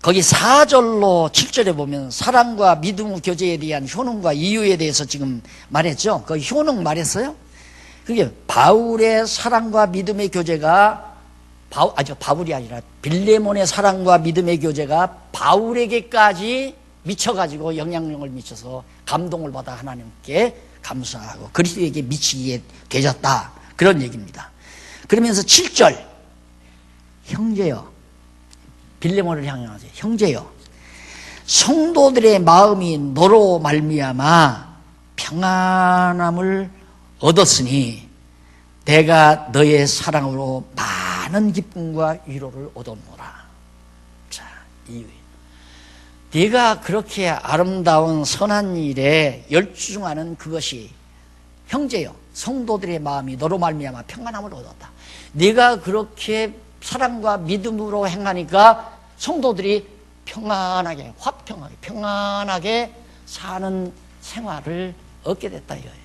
거기 4절로 7절에 보면 사랑과 믿음의 교제에 대한 효능과 이유에 대해서 지금 말했죠. 그 효능 말했어요. 그게 바울의 사랑과 믿음의 교제가 바울이 아니라 빌레몬의 사랑과 믿음의 교제가 바울에게까지 미쳐가지고 영향력을 미쳐서 감동을 받아 하나님께 감사하고 그리스도에게 미치게 되졌다. 그런 얘기입니다. 그러면서 7절 형제여 빌레몬을 향하죠. 형제여 성도들의 마음이 너로 말미암아 평안함을 얻었으니 내가 너의 사랑으로 많은 기쁨과 위로를 얻었노라. 자, 이유에 네가 그렇게 아름다운 선한 일에 열중하는 그것이 형제여 성도들의 마음이 너로 말미암아 평안함을 얻었다. 네가 그렇게 사랑과 믿음으로 행하니까 성도들이 평안하게 화평하게 평안하게 사는 생활을 얻게 됐다 이거예요.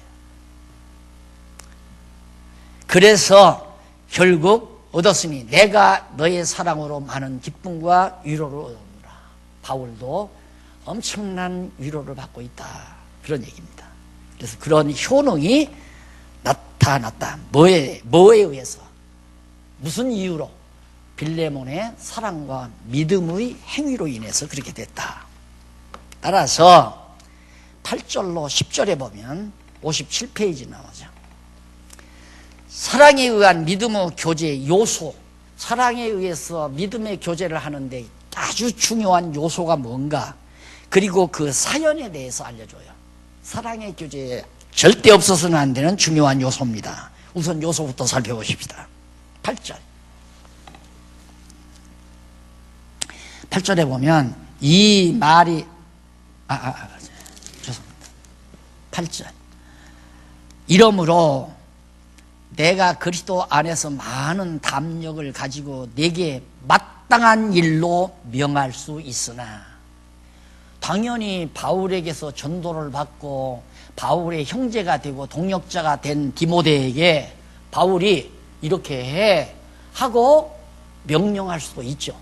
그래서 결국 얻었으니 내가 너의 사랑으로 많은 기쁨과 위로를 얻었노라. 바울도 엄청난 위로를 받고 있다. 그런 얘기입니다. 그래서 그런 효능이 나타났다. 뭐에 의해서? 무슨 이유로? 빌레몬의 사랑과 믿음의 행위로 인해서 그렇게 됐다. 따라서 8절로 10절에 보면 57페이지 나오죠. 사랑에 의한 믿음의 교제의 요소, 사랑에 의해서 믿음의 교제를 하는데 아주 중요한 요소가 뭔가, 그리고 그 사연에 대해서 알려줘요. 사랑의 교제에 절대 없어서는 안 되는 중요한 요소입니다. 우선 요소부터 살펴보십시다. 8절. 8절에 보면 이 말이 죄송합니다. 8절. 이러므로 내가 그리스도 안에서 많은 담력을 가지고 내게 마땅한 일로 명할 수 있으나, 당연히 바울에게서 전도를 받고 바울의 형제가 되고 동역자가 된 디모데에게 바울이 이렇게 해 하고 명령할 수도 있죠.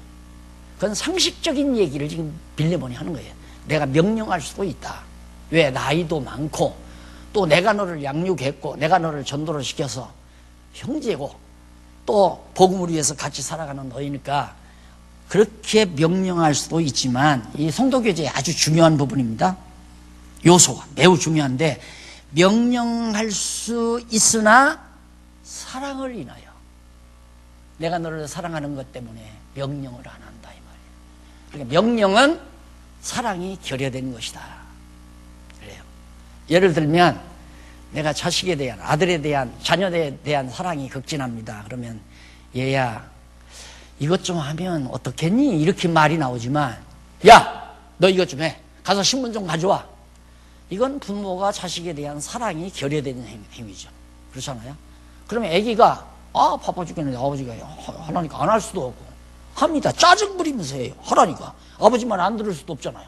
그건 상식적인 얘기를 지금 빌레몬이 하는 거예요. 내가 명령할 수도 있다. 왜? 나이도 많고 또 내가 너를 양육했고 내가 너를 전도를 시켜서 형제고 또 복음을 위해서 같이 살아가는 너희니까 그렇게 명령할 수도 있지만 이 성도교제의 아주 중요한 부분입니다. 요소가 매우 중요한데 명령할 수 있으나 사랑을 인하여 내가 너를 사랑하는 것 때문에 명령을 안 한다 이 말이에요. 그러니까 명령은 사랑이 결여된 것이다. 그래요. 예를 들면 내가 자식에 대한 아들에 대한 자녀에 대한 사랑이 극진합니다. 그러면 얘야 이것 좀 하면 어떻겠니? 이렇게 말이 나오지만 야 너 이것 좀 해. 가서 신문 좀 가져와. 이건 부모가 자식에 대한 사랑이 결여된 행위죠. 그렇잖아요. 그러면 애기가 바빠 죽겠는데 아버지가 하라니까 안 할 수도 없고 합니다. 짜증 부리면서 해요. 하라니까. 아버지만 안 들을 수도 없잖아요.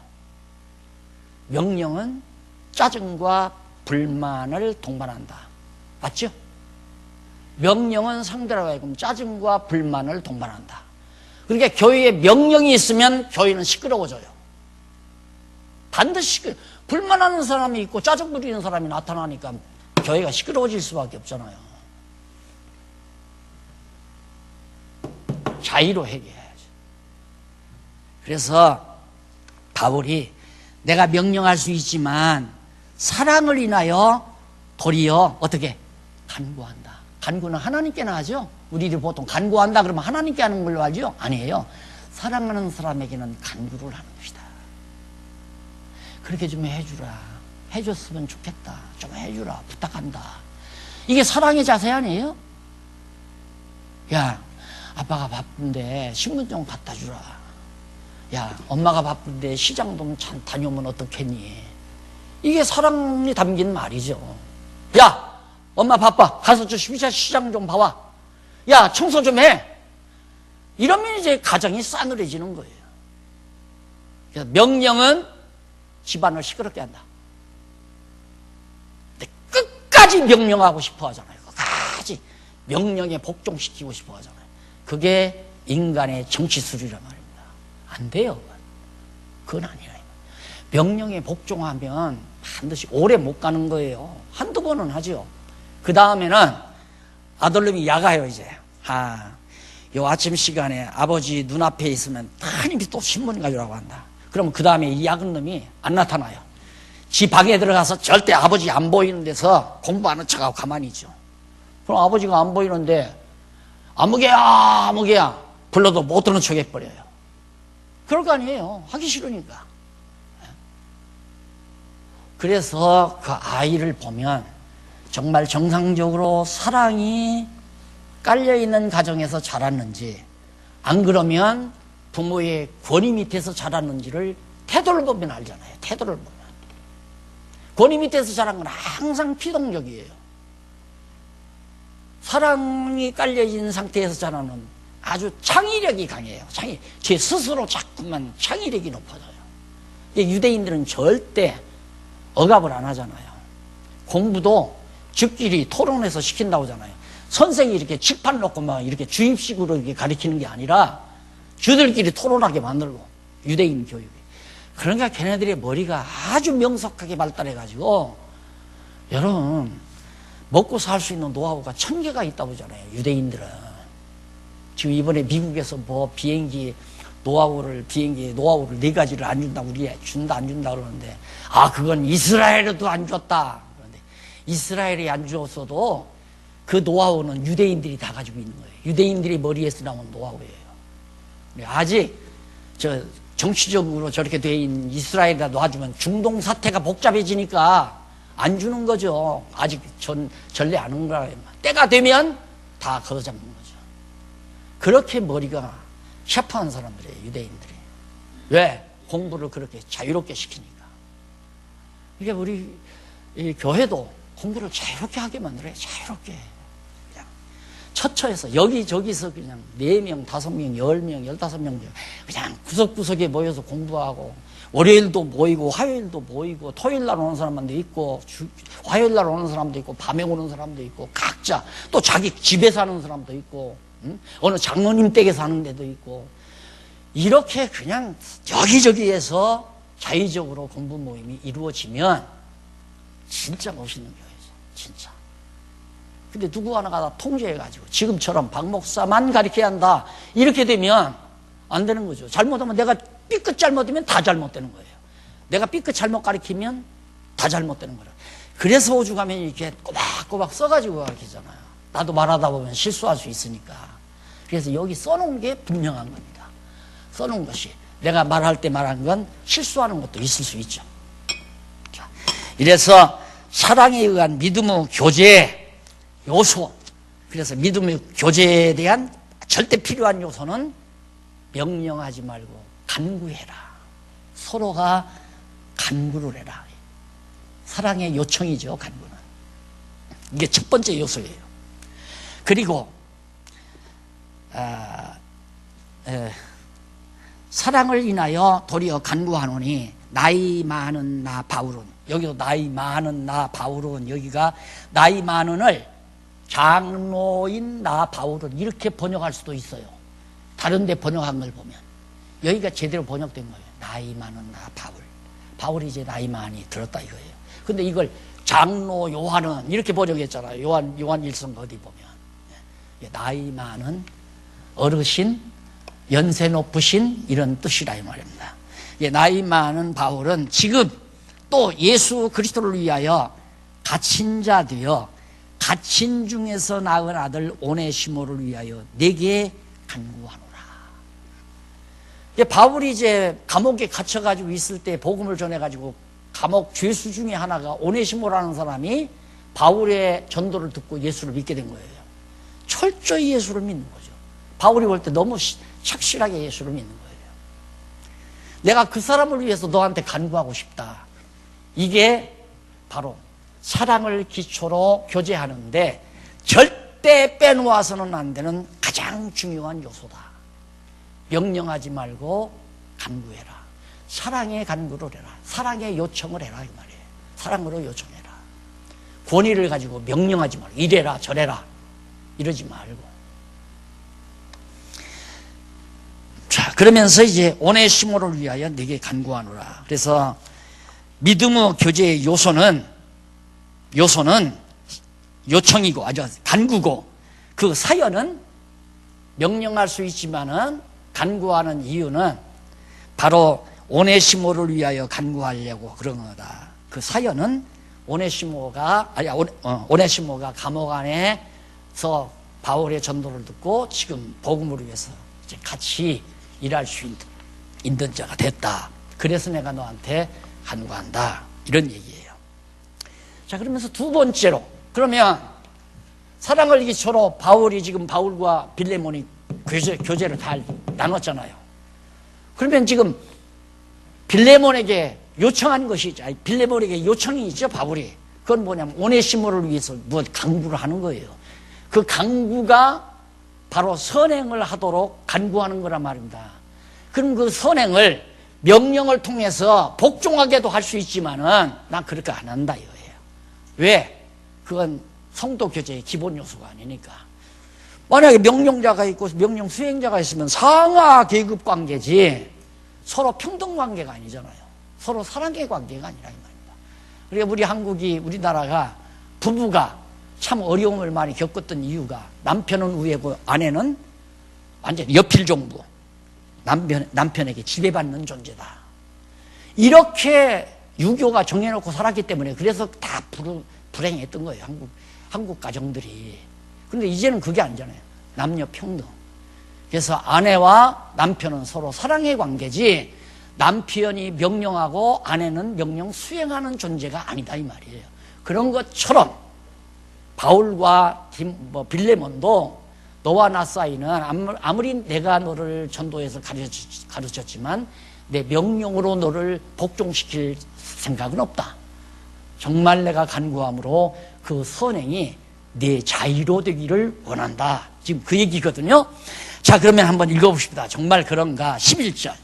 명령은 짜증과 불만을 동반한다. 맞죠? 명령은 상대로 하여금 짜증과 불만을 동반한다. 그러니까 교회에 명령이 있으면 교회는 시끄러워져요. 반드시 불만하는 사람이 있고 짜증 부리는 사람이 나타나니까 교회가 시끄러워질 수밖에 없잖아요. 자의로 해결해야죠. 그래서 바울이 내가 명령할 수 있지만 사랑을 인하여 도리어 어떻게? 간구한다. 간구는 하나님께나 하죠. 우리들이 보통 간구한다 그러면 하나님께 하는 걸로 알죠? 아니에요. 사랑하는 사람에게는 간구를 하는 것이다. 그렇게 좀 해주라. 해줬으면 좋겠다. 좀 해주라. 부탁한다. 이게 사랑의 자세 아니에요? 야, 아빠가 바쁜데 신문 좀 갖다 주라. 야, 엄마가 바쁜데 시장 좀 다녀오면 어떻겠니? 이게 사랑이 담긴 말이죠. 야, 엄마 바빠. 가서 저 시장 좀 봐와. 야, 청소 좀 해. 이러면 이제 가정이 싸늘해지는 거예요. 그래서 명령은 집안을 시끄럽게 한다. 근데 끝까지 명령하고 싶어 하잖아요. 끝까지 명령에 복종시키고 싶어 하잖아요. 그게 인간의 정치술이란 말입니다. 안 돼요. 그건 아니에요. 명령에 복종하면 반드시 오래 못 가는 거예요. 한두 번은 하죠. 그 다음에는 아들놈이 야가요, 이제. 요 아침 시간에 아버지 눈앞에 있으면 하나님이 또 신문 가져라고 한다. 그러면 그 다음에 이 야근 놈이 안 나타나요. 지 방에 들어가서 절대 아버지 안 보이는 데서 공부하는 척하고 가만히 있죠. 그럼 아버지가 안 보이는데 아무개야 불러도 못 듣는 척 해버려요. 그럴 거 아니에요. 하기 싫으니까. 그래서 그 아이를 보면 정말 정상적으로 사랑이 깔려있는 가정에서 자랐는지 안 그러면 부모의 권위 밑에서 자랐는지를 태도를 보면 알잖아요. 태도를 보면. 권위 밑에서 자란 건 항상 피동적이에요. 사랑이 깔려있는 상태에서 자라는 아주 창의력이 강해요. 제 스스로 자꾸만 창의력이 높아져요. 유대인들은 절대 억압을 안 하잖아요. 공부도 집끼리 토론해서 시킨다고 하잖아요. 선생이 이렇게 칠판 놓고 막 이렇게 주입식으로 이렇게 가르치는 게 아니라 주들끼리 토론하게 만들고, 유대인 교육이. 그러니까 걔네들의 머리가 아주 명석하게 발달해가지고, 여러분, 먹고 살 수 있는 노하우가 1000개가 있다고 하잖아요, 유대인들은. 지금 이번에 미국에서 비행기 노하우를 4가지를 안 준다, 우리 안 준다 그러는데, 그건 이스라엘에도 안 줬다. 그런데 이스라엘이 안 줬어도 그 노하우는 유대인들이 다 가지고 있는 거예요. 유대인들이 머리에서 나온 노하우예요. 아직 정치적으로 저렇게 돼 있는 이스라엘이라도 놔주면 중동 사태가 복잡해지니까 안 주는 거죠. 아직 전례 안 온 거예요. 때가 되면 다 걷어잡는 거죠. 그렇게 머리가 샤프한 사람들이에요, 유대인들이. 왜? 공부를 그렇게 자유롭게 시키니까. 이게 우리 이 교회도 공부를 자유롭게 하게 만들어요. 자유롭게. 그냥 처처해서 여기저기서 그냥 4명, 5명, 10명, 15명 그냥 구석구석에 모여서 공부하고, 월요일도 모이고 화요일도 모이고, 토요일 날 오는 사람도 있고, 화요일 날 오는 사람도 있고, 밤에 오는 사람도 있고, 각자 또 자기 집에 사는 사람도 있고, 어느 장로님 댁에 사는 데도 있고, 이렇게 그냥 여기저기에서 자의적으로 공부 모임이 이루어지면 진짜 멋있는 교회죠. 진짜. 근데 누구 하나가 다 통제해가지고 지금처럼 박 목사만 가르쳐야 한다 이렇게 되면 안 되는 거죠. 잘못하면 내가 삐끗 잘못이면 다 잘못되는 거예요. 내가 삐끗 잘못 가르치면 다 잘못되는 거라. 그래서 오죽하면 이렇게 꼬박꼬박 써가지고 가르치잖아요. 나도 말하다 보면 실수할 수 있으니까. 그래서 여기 써놓은 게 분명한 겁니다. 써놓은 것이 내가 말할 때 말한 건 실수하는 것도 있을 수 있죠. 자, 이래서 사랑에 의한 믿음의 교제 요소, 그래서 믿음의 교제에 대한 절대 필요한 요소는 명령하지 말고 간구해라. 서로가 간구를 해라. 사랑의 요청이죠, 간구는. 이게 첫 번째 요소예요. 그리고 사랑을 인하여 도리어 간구하노니 나이 많은 나 바울은, 여기도 나이 많은 나 바울은, 여기가 나이 많은을 장로인 나 바울은 이렇게 번역할 수도 있어요. 다른 데 번역한 걸 보면 여기가 제대로 번역된 거예요. 나이 많은 나 바울. 바울이 이제 나이 많이 들었다 이거예요. 근데 이걸 장로 요한은 이렇게 번역했잖아요. 요한 일성 어디 보면 나이 많은 어르신, 연세 높으신 이런 뜻이라 이 말입니다. 나이 많은 바울은 지금 또 예수 그리스도를 위하여 갇힌 자 되어 갇힌 중에서 낳은 아들 오네시모를 위하여 내게 간구하노라. 바울이 이제 감옥에 갇혀가지고 있을 때 복음을 전해가지고 감옥 죄수 중에 하나가 오네시모라는 사람이 바울의 전도를 듣고 예수를 믿게 된 거예요. 철저히 예수를 믿는 거죠. 바울이 볼 때 너무 착실하게 예수를 믿는 거예요. 내가 그 사람을 위해서 너한테 간구하고 싶다. 이게 바로 사랑을 기초로 교제하는데 절대 빼놓아서는 안 되는 가장 중요한 요소다. 명령하지 말고 간구해라. 사랑의 간구를 해라. 사랑의 요청을 해라 이 말이에요. 사랑으로 요청해라. 권위를 가지고 명령하지 말고 이래라 저래라 이러지 말고. 자, 그러면서 이제 오네시모를 위하여 내게 간구하노라. 그래서 믿음의 교제의 요소는 요청이고 아주 간구고, 그 사연은 명령할 수 있지만은 간구하는 이유는 바로 오네시모를 위하여 간구하려고 그런 거다. 그 사연은 오네시모가 감옥 안에서 바울의 전도를 듣고 지금 복음을 위해서 이제 같이 일할 수 있는 자가 됐다. 그래서 내가 너한테 간구한다. 이런 얘기예요. 자, 그러면서 두 번째로, 그러면 사랑을 기초로 바울이 지금 바울과 빌레몬이 교제를 다 나눴잖아요. 그러면 지금 빌레몬에게 요청한 것이 있죠. 빌레몬에게 요청이 있죠, 바울이. 그건 뭐냐면 오네시모를 위해서 간구를 하는 거예요. 그 간구가 바로 선행을 하도록 간구하는 거란 말입니다. 그럼 그 선행을 명령을 통해서 복종하게도 할 수 있지만은 난 그렇게 안 한다 이거예요. 왜? 그건 성도 교제의 기본 요소가 아니니까. 만약에 명령자가 있고 명령 수행자가 있으면 상하 계급 관계지 서로 평등 관계가 아니잖아요. 서로 사랑의 관계가 아니라 이 말입니다. 그러니까 우리나라가 부부가 참 어려움을 많이 겪었던 이유가 남편은 우애고 아내는 완전히 여필종부, 남편에게 지배받는 존재다. 이렇게 유교가 정해놓고 살았기 때문에 그래서 다 불행했던 거예요. 한국 가정들이. 근데 이제는 그게 아니잖아요. 남녀 평등. 그래서 아내와 남편은 서로 사랑의 관계지 남편이 명령하고 아내는 명령 수행하는 존재가 아니다 이 말이에요. 그런 것처럼 바울과 빌레몬도 너와 나 사이는 아무리 내가 너를 전도해서 가르쳤지만 내 명령으로 너를 복종시킬 생각은 없다. 정말 내가 간구함으로 그 선행이 내 자유로 되기를 원한다. 지금 그 얘기거든요. 자, 그러면 한번 읽어봅시다. 정말 그런가? 11절.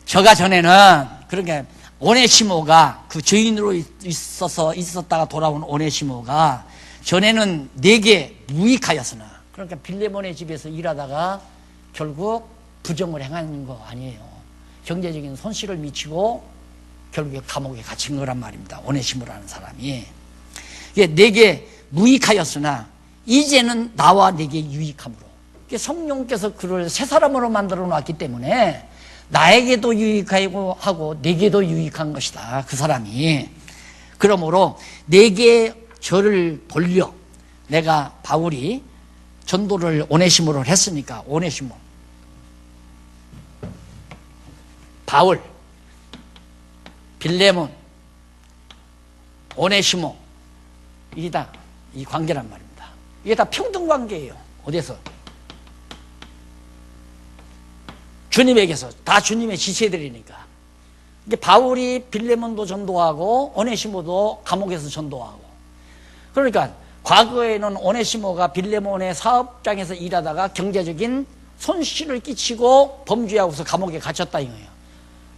저가 전에는 그러니까 오네시모가 그 죄인으로 있었다가 돌아온 오네시모가 전에는 내게 무익하였으나, 그러니까 빌레몬의 집에서 일하다가 결국 부정을 행한 거 아니에요. 경제적인 손실을 미치고 결국에 감옥에 갇힌 거란 말입니다. 오네시모라는 사람이. 이게 내게 무익하였으나 이제는 나와 내게 유익함으로. 성령께서 그를 새 사람으로 만들어 놨기 때문에 나에게도 유익하고 하고 내게도 유익한 것이다. 그 사람이. 그러므로 내게 저를 돌려. 내가 바울이 전도를 오네시모로 했으니까 오네시모. 바울, 빌레몬, 오네시모. 이게 다 이 관계란 말입니다. 이게 다 평등 관계예요. 어디서? 주님에게서. 다 주님의 지체들이니까. 이게 바울이 빌레몬도 전도하고 오네시모도 감옥에서 전도하고. 그러니까 과거에는 오네시모가 빌레몬의 사업장에서 일하다가 경제적인 손실을 끼치고 범죄하고서 감옥에 갇혔다 이거예요.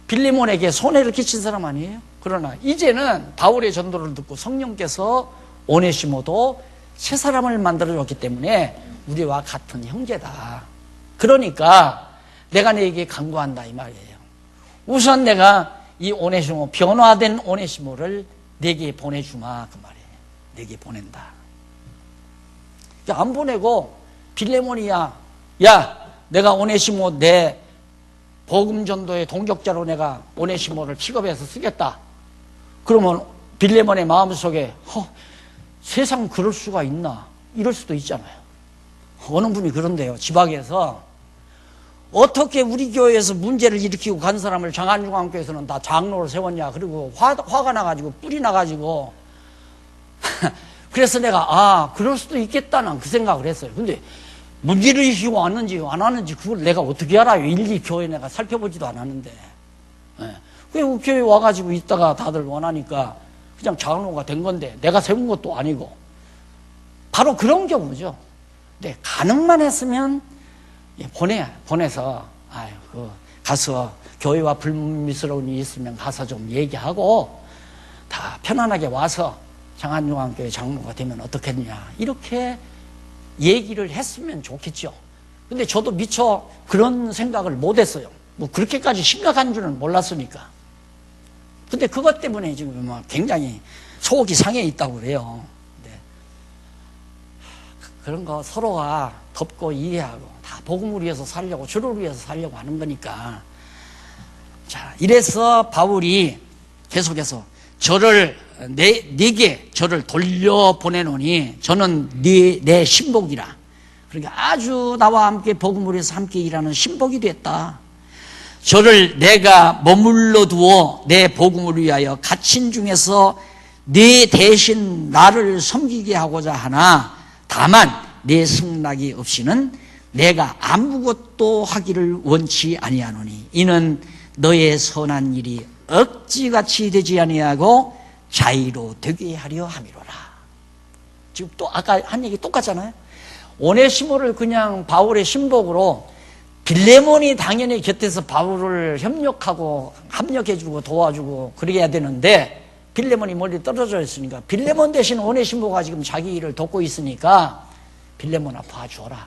빌레몬에게 손해를 끼친 사람 아니에요? 그러나 이제는 바울의 전도를 듣고 성령께서 오네시모도 새 사람을 만들어줬기 때문에 우리와 같은 형제다. 그러니까 내가 너에게 간구한다 이 말이에요. 우선 내가 이 오네시모, 변화된 오네시모를 내게 보내주마 그 말이에요. 내게 보낸다. 안 보내고 빌레몬이야, 야 내가 오네시모 내 복음 전도의 동역자로 내가 오네시모를 픽업해서 쓰겠다. 그러면 빌레몬의 마음속에 세상 그럴 수가 있나 이럴 수도 있잖아요. 어느 분이 그런데요. 지방에서 어떻게 우리 교회에서 문제를 일으키고 간 사람을 장안중앙교에서는 다 장로를 세웠냐. 그리고 화가 나가지고 뿔이 나가지고 그래서 내가 그럴 수도 있겠다는 그 생각을 했어요. 근데 문제를 일으키고 왔는지 안 왔는지 그걸 내가 어떻게 알아요. 일일이 교회 내가 살펴보지도 않았는데. 그 교회 와가지고 있다가 다들 원하니까 그냥 장로가 된 건데 내가 세운 것도 아니고. 바로 그런 경우죠. 근데 가능만 했으면 보내서 가서 교회와 불미스러운 일이 있으면 가서 좀 얘기하고 다 편안하게 와서 장안중앙교회 장로가 되면 어떻겠냐 이렇게 얘기를 했으면 좋겠죠. 근데 저도 미처 그런 생각을 못했어요. 뭐 그렇게까지 심각한 줄은 몰랐으니까. 근데 그것 때문에 지금 굉장히 속이 상해 있다고 그래요. 그런 거 서로가 덮고 이해하고 다 복음을 위해서 살려고 주를 위해서 살려고 하는 거니까. 자, 이래서 바울이 계속해서 저를 네게 저를 돌려보내노니 저는 내 신복이라. 그러니까 아주 나와 함께 복음을 위해서 함께 일하는 신복이 됐다. 저를 내가 머물러 두어 내 복음을 위하여 갇힌 중에서 네 대신 나를 섬기게 하고자 하나 다만 내 승낙이 없이는 내가 아무것도 하기를 원치 아니하노니 이는 너의 선한 일이 억지같이 되지 아니하고 자의로 되게 하려 함이로라. 지금 또 아까 한 얘기 똑같잖아요. 오네시모를 그냥 바울의 신복으로 빌레몬이 당연히 곁에서 바울을 협력해주고 도와주고 그래야 되는데 빌레몬이 멀리 떨어져 있으니까 빌레몬 대신 오네시모가 지금 자기 일을 돕고 있으니까 빌레몬아 봐줘라.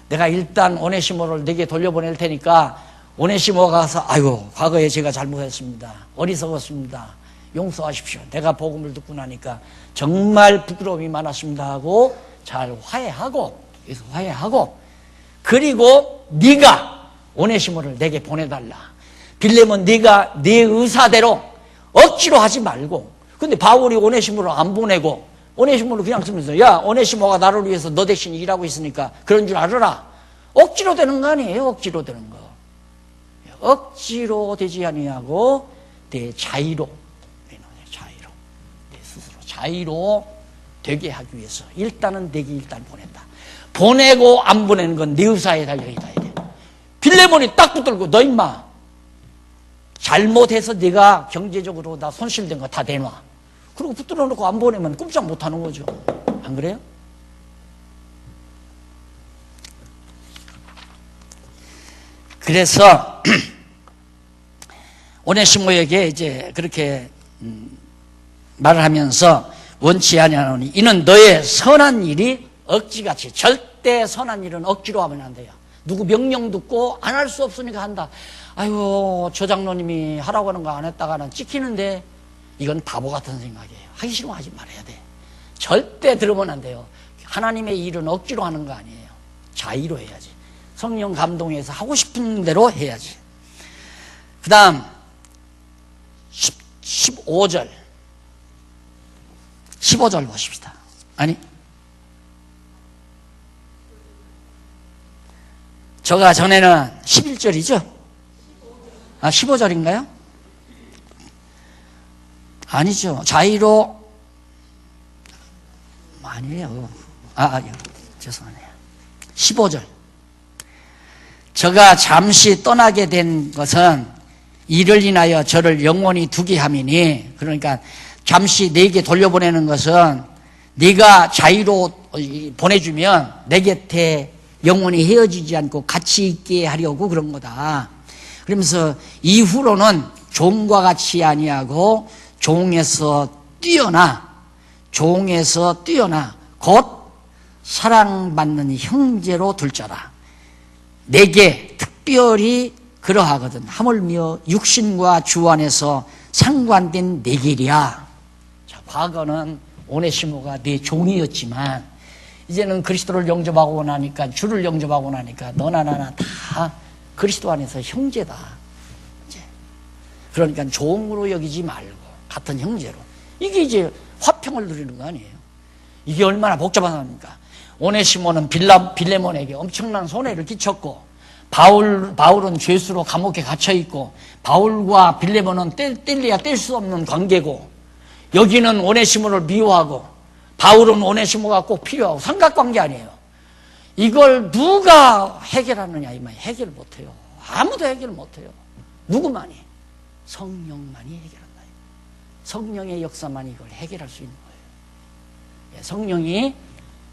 내가 일단 오네시모를 내게 돌려보낼 테니까 오네시모가 가서 아이고 과거에 제가 잘못했습니다. 어리석었습니다. 용서하십시오. 내가 복음을 듣고 나니까 정말 부끄러움이 많았습니다 하고 잘 화해하고 그리고 네가 오네시모를 내게 보내달라. 빌레몬 네가 네 의사대로 억지로 하지 말고. 근데 바울이 오네시모를 안 보내고 오네시모를 그냥 쓰면서 야 오네시모가 나를 위해서 너 대신 일하고 있으니까 그런 줄 알아라. 억지로 되는 거 아니에요. 억지로 되는 거. 억지로 되지 아니하고 내 자의로 내 스스로 자의로 되게 하기 위해서 일단은 내게 일단 보낸다. 보내고 안 보내는 건 네 의사에 달려있다. 빌레몬이 딱 붙들고 너 임마 잘못해서 네가 경제적으로 나 손실된 거 다 내놔. 그리고 붙들어 놓고 안 보내면 꼼짝 못하는 거죠. 안 그래요? 그래서 오네시모에게 이제 그렇게 말을 하면서 원치 아니하노니 이는 너의 선한 일이 억지같이 절대 선한 일은 억지로 하면 안 돼요. 누구 명령 듣고 안 할 수 없으니까 한다. 아이고, 저 장로님이 하라고 하는 거 안 했다가는 찍히는데, 이건 바보 같은 생각이에요. 하기 싫으면 하지 말아야 돼. 절대 들으면 안 돼요. 하나님의 일은 억지로 하는 거 아니에요. 자의로 해야지. 성령 감동해서 하고 싶은 대로 해야지. 그 다음 15절 15절 보십시다. 아니, 저가 전에는 11절이죠? 아, 15절인가요? 아니죠. 자의로 아니에요. 죄송하네요. 15절. 저가 잠시 떠나게 된 것은 이를 인하여 저를 영원히 두게 함이니, 그러니까 잠시 내게 돌려보내는 것은 네가 자유로 보내주면 내 곁에 영원히 헤어지지 않고 같이 있게 하려고 그런 거다. 그러면서 이후로는 종과 같이 아니하고 종에서 뛰어나 곧 사랑받는 형제로 둘 자라. 내게 특별히 그러하거든. 하물며 육신과 주 안에서 상관된 내 길이야. 자, 과거는 오네시모가 내 종이었지만 이제는 그리스도를 영접하고 나니까, 주를 영접하고 나니까 너나 나나 다 그리스도 안에서 형제다. 이제 그러니까 종으로 여기지 말고 같은 형제로. 이게 이제 화평을 누리는 거 아니에요. 이게 얼마나 복잡한 겁니까? 오네시모는 빌레몬에게 엄청난 손해를 끼쳤고, 바울은 죄수로 감옥에 갇혀있고, 바울과 빌레몬은 뗄래야 뗄 수 없는 관계고, 여기는 오네시모를 미워하고, 바울은 오네시모가 꼭 필요하고, 삼각관계 아니에요. 이걸 누가 해결하느냐, 이 말이에요. 해결 못해요. 아무도 해결 못해요. 누구만이? 성령만이 해결한다. 성령의 역사만이 이걸 해결할 수 있는 거예요. 성령이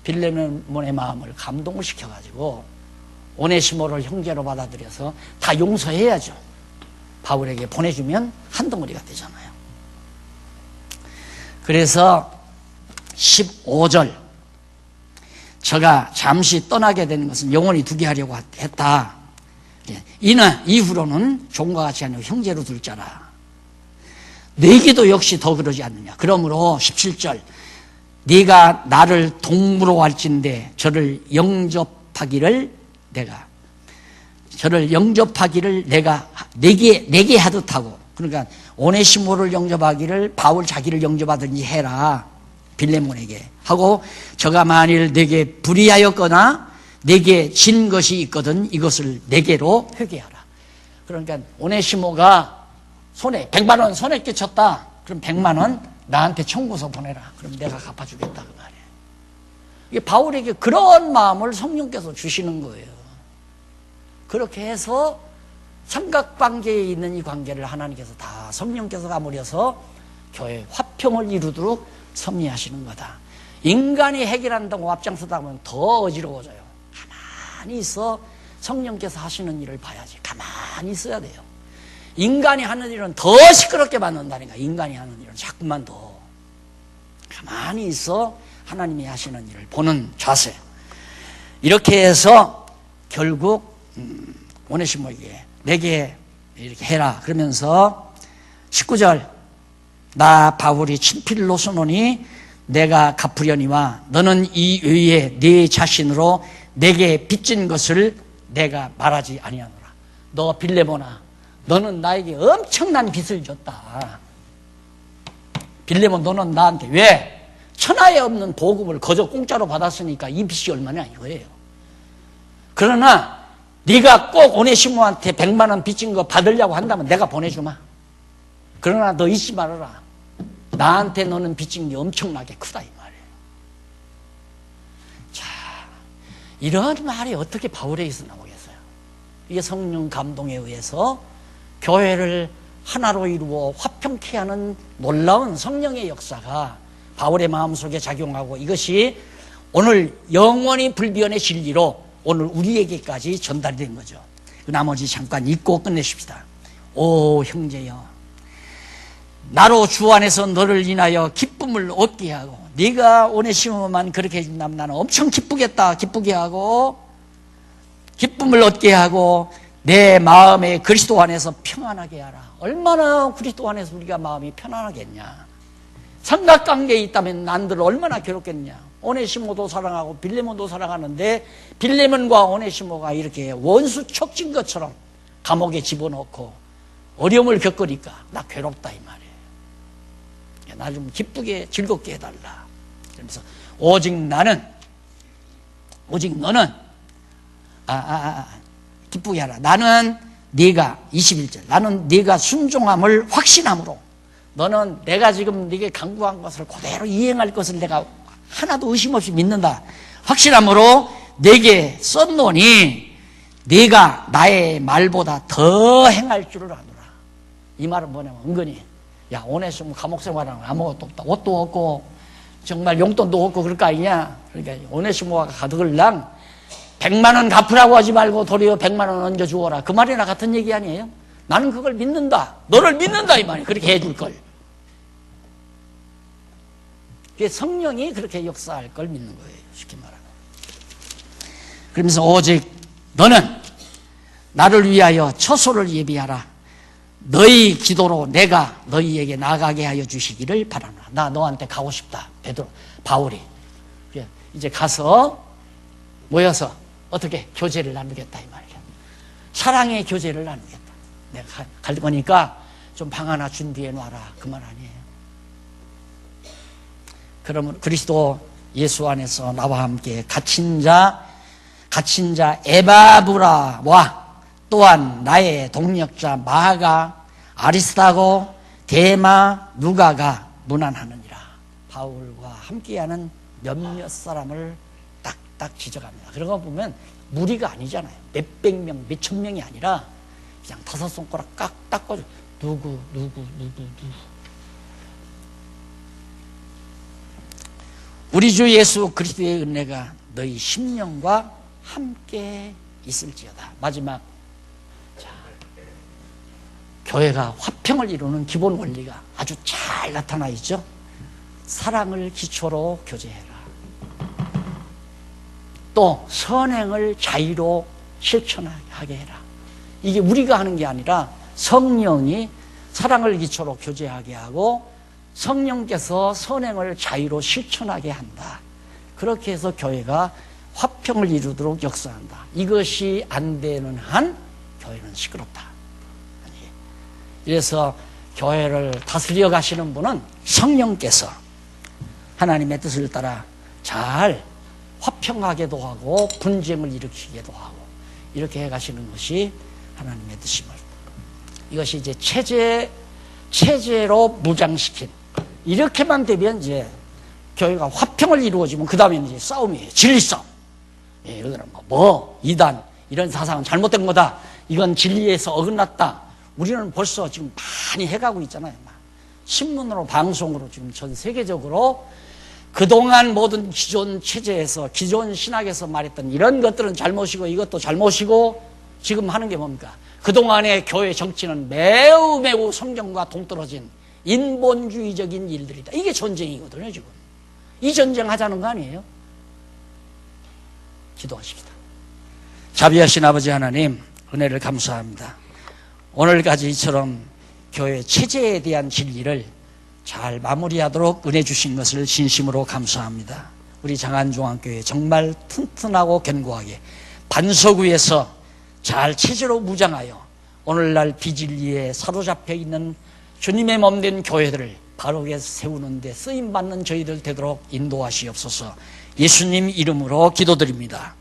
빌레몬의 마음을 감동을 시켜가지고 오네시모를 형제로 받아들여서 다 용서해야죠. 바울에게 보내주면 한 덩어리가 되잖아요. 그래서 15절, 저가 잠시 떠나게 되는 것은 영원히 두게 하려고 했다. 이후로는 종과 같이 아니고 형제로 둘 자라. 내게도 역시 더 그러지 않느냐. 그러므로 17절, 네가 나를 동무로 할진대 저를 영접하기를 내가 내게 하듯 하고, 그러니까 오네시모를 영접하기를 바울 자기를 영접하든지 해라. 빌레몬에게 하고, 저가 만일 내게 불의하였거나 내게 진 것이 있거든 이것을 내게로 회개하라. 그러니까 오네시모가 100만 원 손해 끼쳤다. 그럼 100만 원 나한테 청구서 보내라. 그럼 내가 갚아주겠다 그 말이에요. 이게 바울에게 그런 마음을 성령께서 주시는 거예요. 그렇게 해서 삼각관계에 있는 이 관계를 하나님께서 다 성령께서 가무려서 교회 화평을 이루도록 섭리하시는 거다. 인간이 해결한다고 앞장서다 보면 더 어지러워져요. 가만히 있어 성령께서 하시는 일을 봐야지. 가만히 있어야 돼요. 인간이 하는 일은 더 시끄럽게 받는다니까. 인간이 하는 일은 자꾸만 더 가만히 있어 하나님이 하시는 일을 보는 자세. 이렇게 해서 결국 오네시모에게 내게 이렇게 해라. 그러면서 19절, 나 바울이 친필로 써노니 내가 갚으려니와 너는 이 외에 네 자신으로 내게 빚진 것을 내가 말하지 아니하노라. 너 빌레몬아, 너는 나에게 엄청난 빚을 줬다. 빌레몬, 너는 나한테 왜? 천하에 없는 보급을 거저 공짜로 받았으니까 이 빚이 얼마냐 이거예요. 그러나 네가 꼭 오네시모한테 100만 원 빚진 거 받으려고 한다면 내가 보내주마. 그러나 너 잊지 말아라. 나한테 너는 빚진 게 엄청나게 크다 이 말이에요. 자, 이런 말이 어떻게 바울에게서 나오겠어요? 이게 성령 감동에 의해서 교회를 하나로 이루어 화평케 하는 놀라운 성령의 역사가 바울의 마음속에 작용하고, 이것이 오늘 영원히 불변의 진리로 오늘 우리에게까지 전달이 된 거죠. 그 나머지 잠깐 읽고 끝내십시다. 오 형제여, 나로 주 안에서 너를 인하여 기쁨을 얻게 하고, 네가 오네시모만 그렇게 해준다면 나는 엄청 기쁘게 하고, 기쁨을 얻게 하고 내 마음에 그리스도 안에서 평안하게 하라. 얼마나 그리스도 안에서 우리가 마음이 편안하겠냐. 삼각관계에 있다면 난들 얼마나 괴롭겠냐. 오네시모도 사랑하고 빌레몬도 사랑하는데 빌레몬과 오네시모가 이렇게 원수 척진 것처럼 감옥에 집어넣고 어려움을 겪으니까 나 괴롭다 이 말이에요. 나 좀 기쁘게 즐겁게 해달라. 그러면서 오직 너는 기쁘게 하라. 나는 네가 21절 나는 네가 순종함을 확신함으로 너는 내가 지금 네게 강구한 것을 그대로 이행할 것을 내가 하나도 의심 없이 믿는다. 확신함으로 내게 썼노니 네가 나의 말보다 더 행할 줄을 아노라. 이 말은 뭐냐면 은근히 야 오네시모 감옥 생활하는 아무것도 없다. 옷도 없고 정말 용돈도 없고 그럴 거 아니냐. 그러니까 오네시모가 가득을랑 100만 원 갚으라고 하지 말고 도리어 100만 원 얹어주어라. 그 말이나 같은 얘기 아니에요? 나는 그걸 믿는다. 너를 믿는다 이 말이에요. 그렇게 해줄 걸. 성령이 그렇게 역사할 걸 믿는 거예요. 쉽게 말하면. 그러면서 오직 너는 나를 위하여 처소를 예비하라. 너희 기도로 내가 너희에게 나가게 하여 주시기를 바라노라. 나 너한테 가고 싶다. 바울이 이제 가서 모여서 어떻게 교제를 나누겠다 이 말이야. 사랑의 교제를 나누겠다. 내가 갈 거니까 좀 방 하나 준비해 놔라. 그 말 아니에요. 그러면 그리스도 예수 안에서 나와 함께 갇힌 자 에바브라와 또한 나의 동력자 마가 아리스타고 데마 누가가 문안하느니라. 바울과 함께하는 몇몇 사람을 딱딱 지적합니다. 그런 거 보면 무리가 아니잖아요. 몇백 명, 몇천 명이 아니라 그냥 5 손가락 깍 닦아줘. 누구. 우리 주 예수 그리스도의 은혜가 너희 심령과 함께 있을지어다. 마지막, 자, 교회가 화평을 이루는 기본 원리가 아주 잘 나타나 있죠. 사랑을 기초로 교제해라. 또 선행을 자유로 실천하게 해라. 이게 우리가 하는 게 아니라 성령이 사랑을 기초로 교제하게 하고 성령께서 선행을 자유로 실천하게 한다. 그렇게 해서 교회가 화평을 이루도록 역사한다. 이것이 안 되는 한 교회는 시끄럽다. 그래서 교회를 다스려 가시는 분은 성령께서 하나님의 뜻을 따라 잘 화평하게도 하고 분쟁을 일으키기도 하고 이렇게 해 가시는 것이 하나님의 뜻임을. 이것이 이제 체제로 무장시킨, 이렇게만 되면 이제 교회가 화평을 이루어지면 그 다음에 이제 싸움이에요. 진리 싸움. 예, 예를 들어 이단 이런 사상은 잘못된 거다. 이건 진리에서 어긋났다. 우리는 벌써 지금 많이 해가고 있잖아요. 신문으로 방송으로 지금 전 세계적으로 그동안 모든 기존 체제에서 기존 신학에서 말했던 이런 것들은 잘못이고 이것도 잘못이고 지금 하는 게 뭡니까? 그동안의 교회 정치는 매우 성경과 동떨어진 인본주의적인 일들이다. 이게 전쟁이거든요, 지금. 이 전쟁 하자는 거 아니에요? 기도하십시다. 자비하신 아버지 하나님, 은혜를 감사합니다. 오늘까지 이처럼 교회 체제에 대한 진리를 잘 마무리하도록 은혜 주신 것을 진심으로 감사합니다. 우리 장안종합교회 정말 튼튼하고 견고하게 반석 위에서 잘 체제로 무장하여 오늘날 비진리에 사로잡혀 있는 주님의 몸된 교회들을 바르게 세우는 데 쓰임받는 저희들 되도록 인도하시옵소서. 예수님 이름으로 기도드립니다.